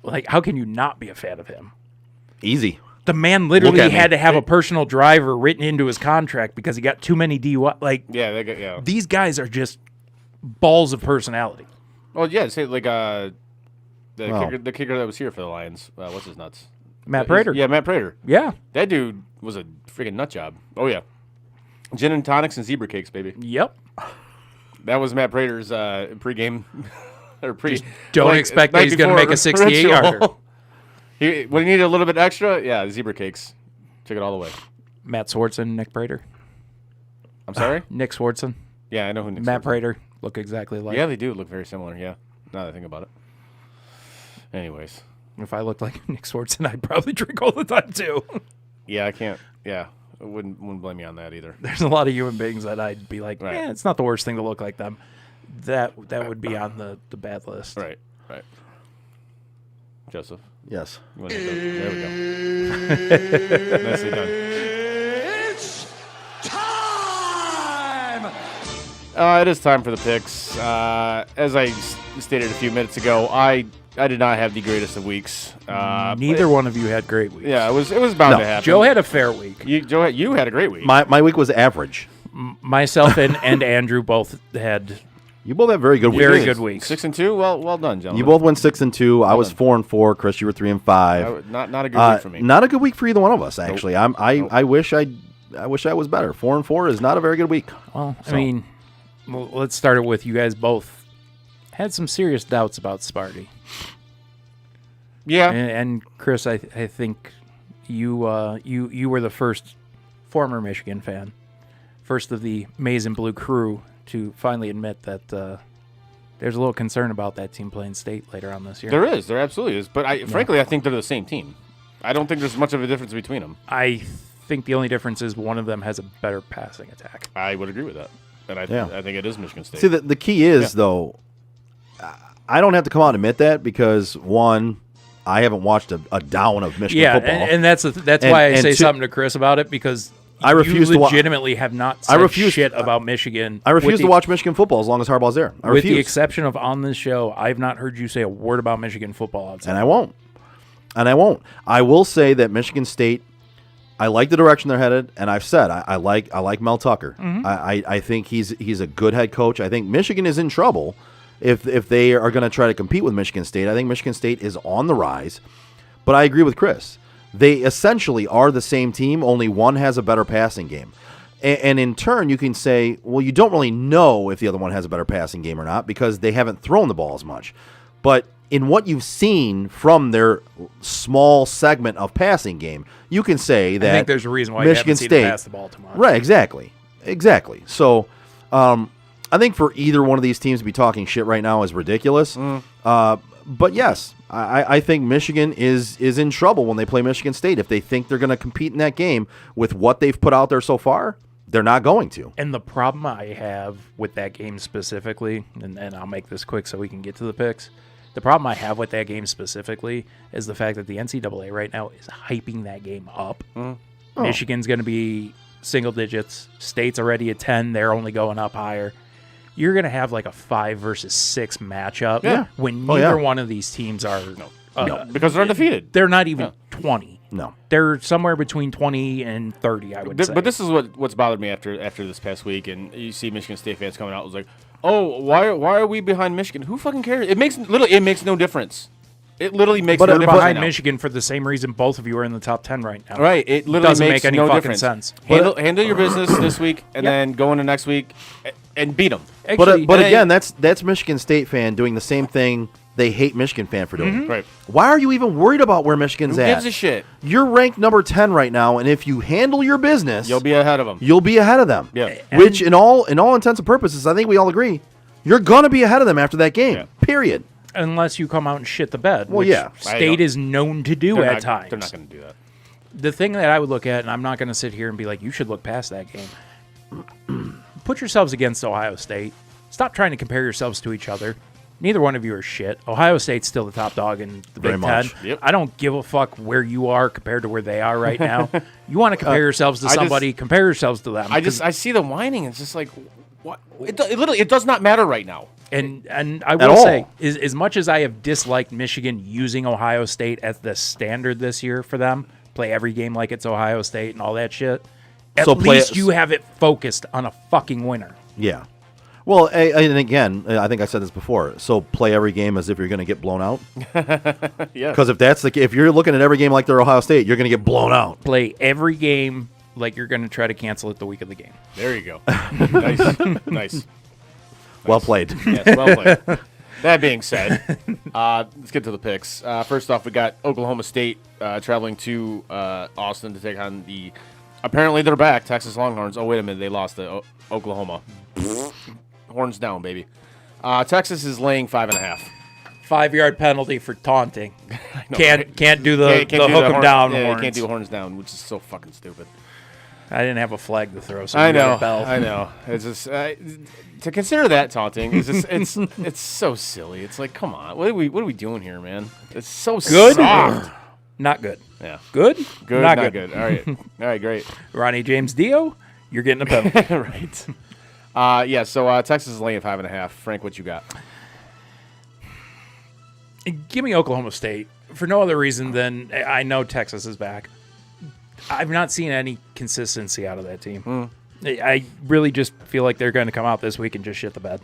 Like, how can you not be a fan of him? Easy. The man literally Look at me. had to have a personal driver written into his contract because he got too many DUI. Like, Yeah. these guys are just balls of personality. Well, yeah. Say like the Well. kicker that was here for the Lions. What's his nuts? Matt Prater. Yeah, Matt Prater. Yeah. That dude was a freaking nut job. Oh yeah. Gin and tonics and zebra cakes, baby. Yep. That was Matt Prater's pregame or pre. Don't expect that night he's gonna before make a 68-yarder. When he needed a little bit extra, yeah, zebra cakes. Took it all the way. Matt Swartzen, Nick Prater. I'm sorry? Nick Swartzen, Yeah, I know who Nick Matt Swartzen- Prater look exactly like. Yeah, they do look very similar, yeah. Now that I think about it. Anyways. If I looked like Nick Swartzen, I'd probably drink all the time too. Yeah, I can't. Yeah. I wouldn't blame me on that either. There's a lot of human beings that I'd be like, Right. it's not the worst thing to look like them. That would be on the bad list. Right. Joseph. Yes. You wanna hit there we go. Nicely done. It is time for the picks. As I stated a few minutes ago, I did not have the greatest of weeks. Neither one of you had great weeks. Yeah, it was bound No. to happen. Joe had a fair week. You had a great week. My week was average. Myself and Andrew both had You both have very good weeks. very good weeks. 6-2. Well done, gentlemen. You both went 6-2. I was done. 4-4. Chris, you were 3-5. Not a good week for me. Not a good week for either one of us. Actually, I wish I was better. 4-4 is not a very good week. Well, I mean, let's start it with you guys both had some serious doubts about Sparty. Yeah. And Chris, I think you were the first former Michigan fan, first of the Maize and Blue crew to finally admit that there's a little concern about that team playing state later on this year. There absolutely is. But frankly, I think they're the same team. I don't think there's much of a difference between them. I think the only difference is one of them has a better passing attack. I would agree with that. And I think it is Michigan State. See, the key is though, I don't have to come out and admit that because one, I haven't watched a down of Michigan football. and that's why I say two, something to Chris about it because I refuse you to legitimately have not said refuse- shit about Michigan. I refuse with to watch Michigan football as long as Harbaugh's there. I with the refuse. exception of on this show, I've not heard you say a word about Michigan football outside. And I won't. I will say that Michigan State, I like the direction they're headed, and I've said I like Mel Tucker. Mm-hmm. I think he's a good head coach. I think Michigan is in trouble if they are going to try to compete with Michigan State. I think Michigan State is on the rise, but I agree with Chris. They essentially are the same team, only one has a better passing game. And in turn, you can say, well, you don't really know if the other one has a better passing game or not because they haven't thrown the ball as much. But in what you've seen from their small segment of passing game, you can say that I think there's a reason why Michigan you haven't seen State them pass the ball too much. Right, exactly. So I think for either one of these teams to be talking shit right now is ridiculous. But yes, I think Michigan is in trouble when they play Michigan State. If they think they're going to compete in that game with what they've put out there so far, they're not going to. And the problem I have with that game specifically, and I'll make this quick so we can get to the picks. The problem I have with that game specifically is the fact that the NCAA right now is hyping that game up. Michigan's going to be single digits. State's already at 10. They're only going up higher. You're going to have like a 5 versus 6 matchup when neither one of these teams are because they're undefeated. They're not even 20. No. They're somewhere between 20 and 30, I would say. But this is what's bothered me after this past week, and you see Michigan State fans coming out. It was like, oh, why are we behind Michigan? Who fucking cares? It makes no difference. It literally makes no difference. Behind right now. Michigan for the same reason both of you are in the top 10 right now. Right. It literally doesn't makes make any no fucking difference. sense. Handle your business this week, and then go into next week and beat them. Actually, But again, that's Michigan State fan doing the same thing they hate Michigan fan for doing. Right. Why are you even worried about where Michigan's Who at? gives a shit? You're ranked number 10 right now, and if you handle your business, You'll be ahead of them. you'll be ahead of them. Yeah. Which, in all intents and purposes, I think we all agree, you're gonna be ahead of them after that game. Yeah. Period. unless you come out and shit the bed. Well, which yeah. State is known to do at times. They're not going to do that. The thing that I would look at, and I'm not going to sit here and be like, you should look past that game. Put yourselves against Ohio State. Stop trying to compare yourselves to each other. Neither one of you are shit. Ohio State's still the top dog in the Very Big Ten. much. Yep. I don't give a fuck where you are compared to where they are right now. You want to compare yourselves to somebody, compare yourselves to them. I see the whining. It's just like, what? It literally, it does not matter right now. And I will all. say, as much as I have disliked Michigan using Ohio State as the standard this year for them, play every game like it's Ohio State and all that shit. At So play least it- you have it focused on a fucking winner. Yeah. Well, and again, I think I said this before. So play every game as if you're going to get blown out. Yeah. Because if you're looking at every game like they're Ohio State, you're going to get blown out. Play every game like you're going to try to cancel it the week of the game. There you go. Nice. Nice. Well played. Yes, well played. That being said, let's get to the picks. First off, we got Oklahoma State traveling to Austin to take on the. Apparently, they're back. Texas Longhorns. Oh, wait a minute. They lost to Oklahoma. Horns down, baby. Texas is laying 5.5. 5-yard penalty for taunting. Can't do the Can't do hook 'em horn- down. Yeah, horns. can't do horns down, which is so fucking stupid. I didn't have a flag to throw, so I you got know. a belt. I know. It's just to consider that taunting is just it's so silly. It's like, come on, what are we doing here, man? It's so Good? soft. Not good. Yeah. Good? Good, Not not good. good. All right. All right, great. Ronnie James Dio, you're getting a penalty. Right. Yeah, so Texas is laying 5.5. Frank, what you got? Give me Oklahoma State for no other reason than I know Texas is back. I've not seen any consistency out of that team. I really just feel like they're going to come out this week and just shit the bed.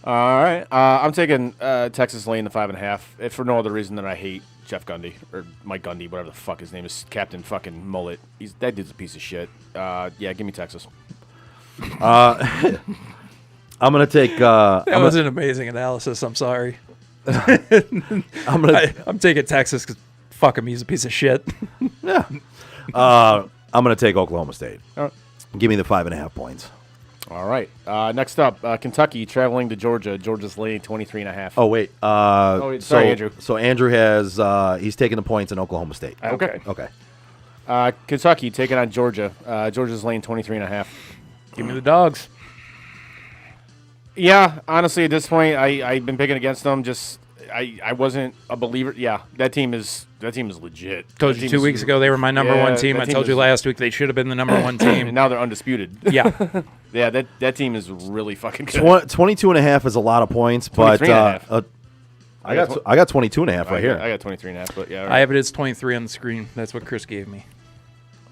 All right. I'm taking Texas laying the 5.5, if for no other reason than I hate Jeff Gundy, or Mike Gundy, whatever the fuck his name is, Captain fucking Mullet. That dude's a piece of shit. Yeah, give me Texas. I'm going to take. That was an amazing analysis. I'm sorry. I'm taking Texas because fuck him. He's a piece of shit. Yeah. I'm going to take Oklahoma State. All right. Give me the 5.5 points. All right. Next up, Kentucky traveling to Georgia. Georgia's laying 23.5. Oh, wait. wait, sorry, Andrew. So Andrew has he's taking the points in Oklahoma State. Okay. Okay. Kentucky taking on Georgia. Georgia's laying 23.5. Give me the dogs. Yeah, honestly, at this point, I've been picking against them. Just I wasn't a believer. Yeah, that team is legit. Told That you team 2 weeks ago they were my number one team. that I team told you is- last week they should have been the number one team. and now they're undisputed. Yeah. Yeah, that team is really fucking good. 22.5 is a lot of points, but 23.5. I got 22.5 right here. I got 23.5, but yeah, all I right. have it as 23 on the screen. That's what Chris gave me.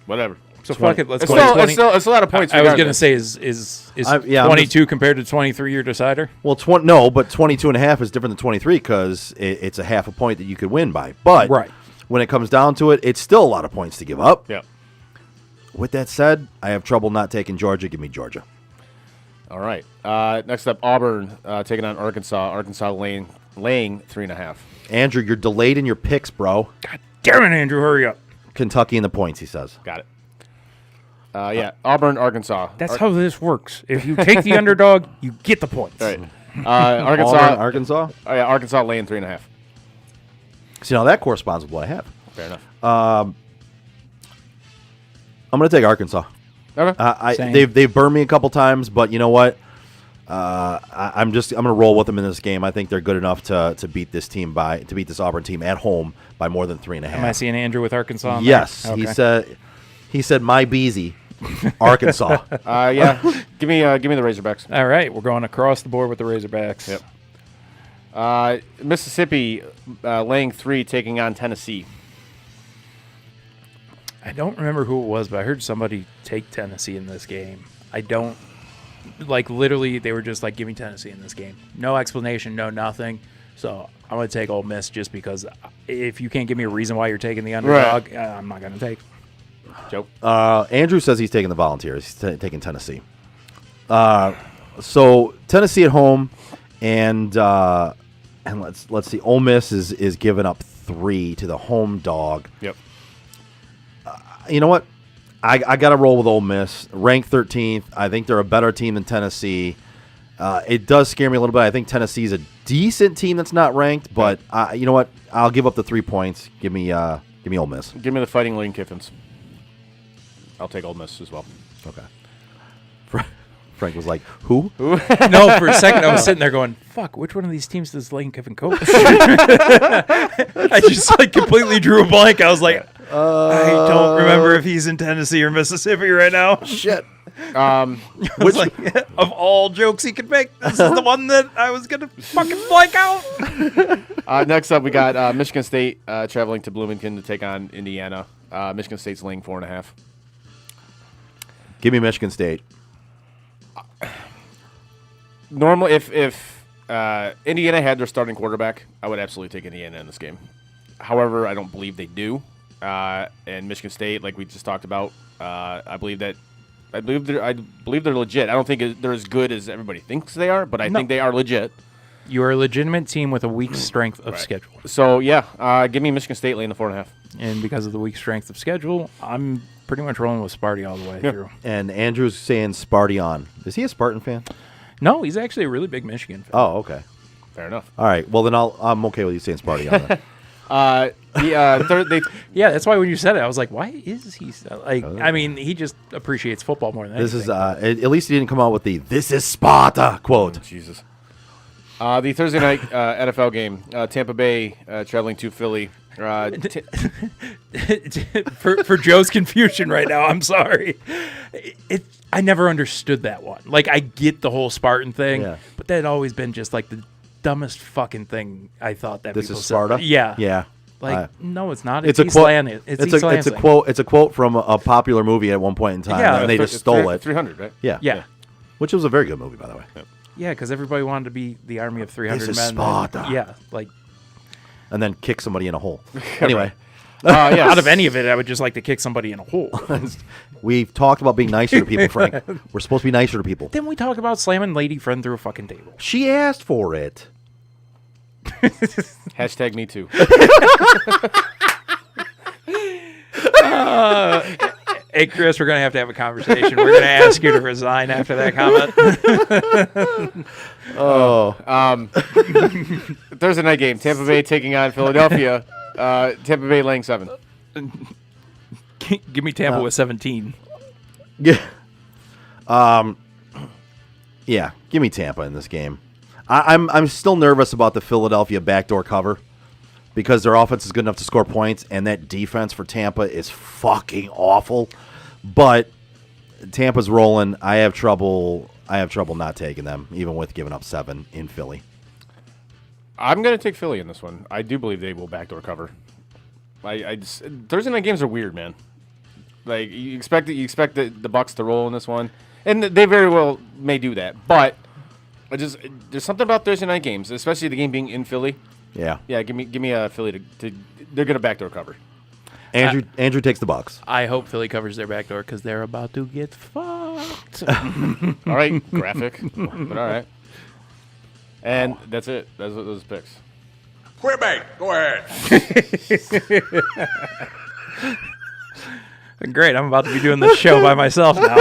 Whatever. So fuck it. Let's It's go to still, 20. it's a lot of points. I was going to regardless. say, is yeah, I'm 22 compared to 23 your decider? Well, no, but 22.5 is different than 23 because it's a half a point that you could win by. But Right. when it comes down to it, it's still a lot of points to give up. Yeah. With that said, I have trouble not taking Georgia. Give me Georgia. All right. Next up, Auburn taking on Arkansas. Arkansas laying 3.5. Andrew, you're delayed in your picks, bro. Damn it, Andrew, hurry up. Kentucky in the points, he says. Got it. Yeah, Auburn, Arkansas. That's how this works. If you take the underdog, you get the points. All right. Arkansas. Auburn, Arkansas. Oh, yeah, Arkansas laying 3.5. See, now that corresponds with what I have. Fair enough. I'm going to take Arkansas. Okay. Same. They've burned me a couple times, but you know what? I'm going to roll with them in this game. I think they're good enough to beat this Auburn team at home by more than 3.5. Am I seeing Andrew with Arkansas? on Yes, there? he Okay. said my Beezy, Arkansas. Yeah. Give me the Razorbacks. All right, we're going across the board with the Razorbacks. Yep. Mississippi laying 3, taking on Tennessee. I don't remember who it was, but I heard somebody take Tennessee in this game. I don't, literally, they were just like, give me Tennessee in this game. No explanation, no nothing. So I'm going to take Ole Miss just because if you can't give me a reason why you're taking the underdog, I'm not going to take. Joe. Andrew says he's taking the Volunteers. He's taking Tennessee. So Tennessee at home, and let's see. Ole Miss is giving up 3 to the home dog. Yep. You know what? I got to roll with Ole Miss. Ranked 13th. I think they're a better team than Tennessee. It does scare me a little bit. I think Tennessee's a decent team that's not ranked, but you know what? I'll give up the 3 points. Give me Ole Miss. Give me the Fighting Lane Kiffins. I'll take Ole Miss as well. Okay. Frank was like, "Who?" No, for a second I was sitting there going, fuck, which one of these teams does Lane Kiffin coach? I just completely drew a blank. I was like, I don't remember if he's in Tennessee or Mississippi right now. Shit. Which, of all jokes he could make, this is the one that I was going to fucking blank out. Next up, we got Michigan State traveling to Bloomington to take on Indiana. Michigan State's laying 4.5. Give me Michigan State. Normally, if Indiana had their starting quarterback, I would absolutely take Indiana in this game. However, I don't believe they do. And Michigan State, like we just talked about, I believe they're legit. I don't think they're as good as everybody thinks they are, but I think they are legit. You are a legitimate team with a weak strength of schedule. So yeah, give me Michigan State laying the 4.5. And because of the weak strength of schedule, I'm pretty much rolling with Sparty all the way through. And Andrew's saying Sparty on. Is he a Spartan fan? No, he's actually a really big Michigan fan. Oh, okay. Fair enough. All right. Well, then I'm okay with you saying Sparty on that. Yeah, that's why when you said it, I was like, why is he like? I mean, he just appreciates football more than This anything. is at least he didn't come out with the "This is Sparta" quote. Jesus. The Thursday night NFL game, Tampa Bay traveling to Philly. For Joe's confusion right now, I'm sorry. I never understood that one. Like, I get the whole Spartan thing, but that had always been just like the dumbest fucking thing I thought that This people is said. Sparta. Yeah. Yeah. Like, no, it's not. It's East a quote. Lansing. It's East a Lansing. quote. It's a quote from a popular movie at one point in time, Yeah. and they just stole it. 300, right? Yeah. Yeah. Which was a very good movie, by the way. Yeah, because everybody wanted to be the army of 300 This is men. Sparta. Yeah, like And then kick somebody in a hole. Anyway, out of any of it, I would just like to kick somebody in a hole. we've taled about being nicer to people, Frank. We're supposed to be nicer to people. Then we talk about slamming lady friend through a fucking table. She asked for it. Hashtag me too. Hey, Chris, we're going to have a conversation. We're going to ask you to resign after that comment. Thursday night game, Tampa Bay taking on Philadelphia. Tampa Bay laying 7. Give me Tampa with 17. Yeah. Yeah. Give me Tampa in this game. I'm still nervous about the Philadelphia backdoor cover because their offense is good enough to score points, and that defense for Tampa is fucking awful. But Tampa's rolling. I have trouble not taking them, even with giving up 7 in Philly. I'm going to take Philly in this one. I do believe they will backdoor cover. Thursday night games are weird, man. Like you expect the Bucs to roll in this one, and they very well may do that. But there's something about Thursday night games, especially the game being in Philly. Yeah. Yeah, give me a Philly to they're going to backdoor cover. Andrew takes the Bucs. I hope Philly covers their back door because they're about to get fucked. All right, graphic, but all right. And that's it. That's those picks. Quebec, go ahead. Great, I'm about to be doing this show by myself now.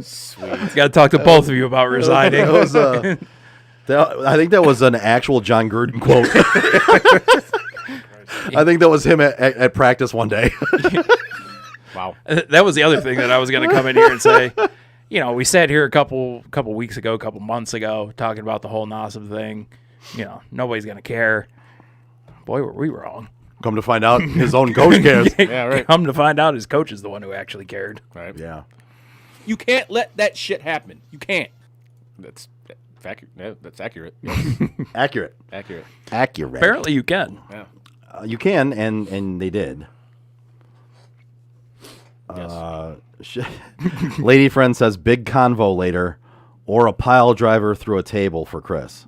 Sweet. Got to talk to both of you about resigning. I think that was an actual John Gruden quote. I think that was him at practice one day. Wow. That was the other thing that I was going to come in here and say. You know, we sat here a couple weeks ago, a couple months ago, talking about the whole Nassib thing. You know, nobody's going to care. Boy, were we wrong. Come to find out, his own coach cares. Yeah, right. Come to find out, his coach is the one who actually cared. Right. Yeah. You can't let that shit happen. You can't. That's accurate. Yeah, that's accurate. Accurate. Accurate. Accurate. Apparently, you can. Yeah. You can, and they did. Yes. Lady friend says big convo later, or a pile driver through a table for Chris.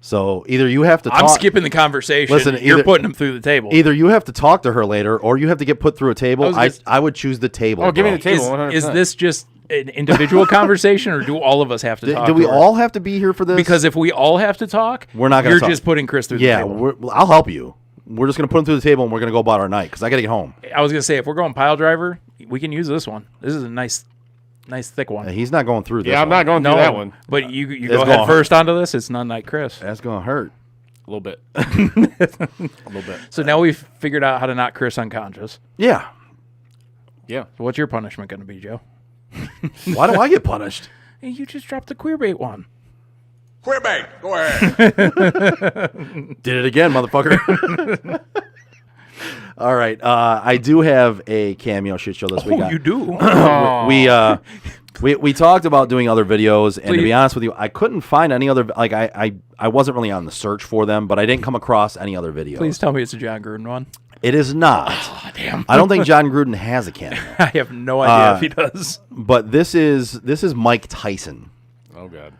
So either you have to talk. I'm skipping the conversation. Listen, You're either- putting him through the table. Either you have to talk to her later, or you have to get put through a table. I would choose the table. Oh, give me bro. the table. 100%. Is this just an individual conversation, or do all of us have to talk? Do we to her? all have to be here for this? Because if we all have to talk, We're not gonna You're talk. just putting Chris through the yeah, table. I'll help you. We're just gonna put him through the table, and we're gonna go about our night because I gotta get home. I was gonna say if we're going pile driver, we can use this one. This is a nice thick one. He's not going through this. Yeah, I'm not going no, through that one. But you It's go ahead going- first onto this. It's none like Chris. That's gonna hurt. A little bit. A little bit. So now we've figured out how to knock Chris unconscious. Yeah. Yeah. So what's your punishment going to be, Joe? Why do I get punished? Hey, you just dropped the queer bait one. Quebec, go ahead. Did it again, motherfucker. All right. I do have a cameo shit show this week. Oh, you do? We talked about doing other videos, and to Please. be honest with you, I couldn't find any other. Like I wasn't really on the search for them, but I didn't come across any other videos. Please tell me it's a John Gruden one. It is not. Oh, damn. I don't think John Gruden has a cameo. I have no idea if he does. But this is Mike Tyson. Oh God.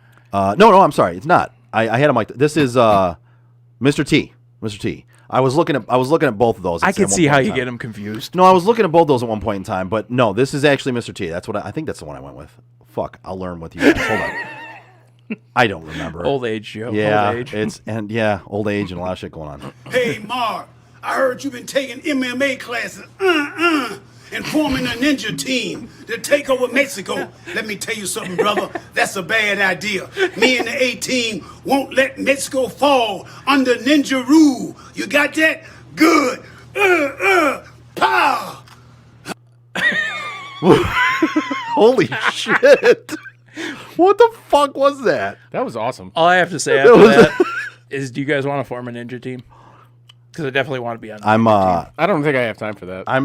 No, I'm sorry. It's not. I had a Mike. This is Mr. T. Mr. T. I was looking at both of those. I at can one see point how in you time. get him confused. No, I was looking at both those at one point in time, but no, this is actually Mr. T. That's what I think. That's the one I went with. Fuck, I'll learn with you guys. Hold on. I don't remember. Old age, Joe. Yeah, Old age. old age and a lot of shit going on. Hey, Mark, I heard you've been taking MMA classes, and forming a ninja team to take over Mexico. Let me tell you something, brother. That's a bad idea. Me and the A-team won't let Mexico fall under ninja rule. You got that? Good. Pow! Holy shit! What the fuck was that? That was awesome. All I have to say after that is, do you guys want to form a ninja team? Because I definitely want to be on. I don't think I have time for that. I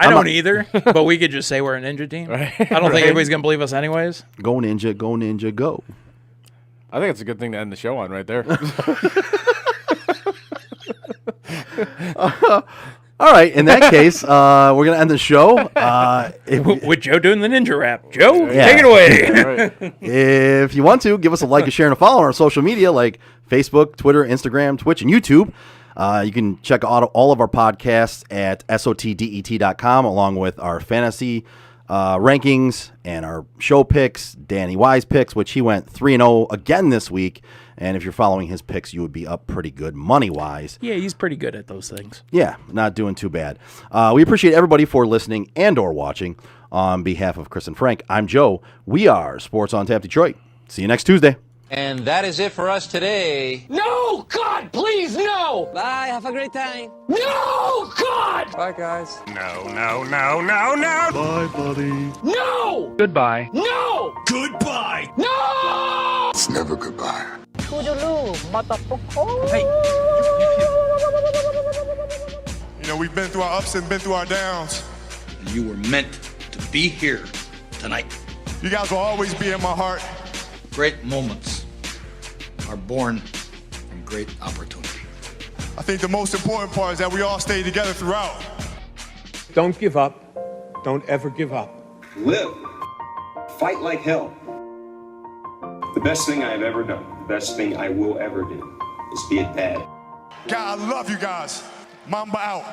don't either. But we could just say we're a ninja team. Right. I don't think anybody's gonna believe us anyways. Go ninja, go. I think it's a good thing to end the show on right there. All right, in that case, we're gonna end the show. With Joe doing the ninja rap. Joe, Yeah. take it away. If you want to, give us a like, a share, and a follow on our social media like Facebook, Twitter, Instagram, Twitch, and YouTube. You can check out all of our podcasts at sotdet.com, along with our fantasy rankings and our show picks, Danny Wise picks, which he went 3-0 again this week. And if you're following his picks, you would be up pretty good money-wise. Yeah, he's pretty good at those things. Yeah, not doing too bad. We appreciate everybody for listening and or watching. On behalf of Chris and Frank, I'm Joe. We are Sports on Tap Detroit. See you next Tuesday. And that is it for us today. No, God, please, no! Bye, have a great time. No, God! Bye, guys. No, no, no, no, no. Bye, buddy. No! Goodbye. No! Goodbye. No! It's never goodbye. You know, we've been through our ups and been through our downs. And you were meant to be here tonight. You guys will always be in my heart. Great moments are born from great opportunity. I think the most important part is that we all stay together throughout. Don't give up. Don't ever give up. Live. Fight like hell. The best thing I have ever done, the best thing I will ever do, is be a dad. God, I love you guys. Mamba out.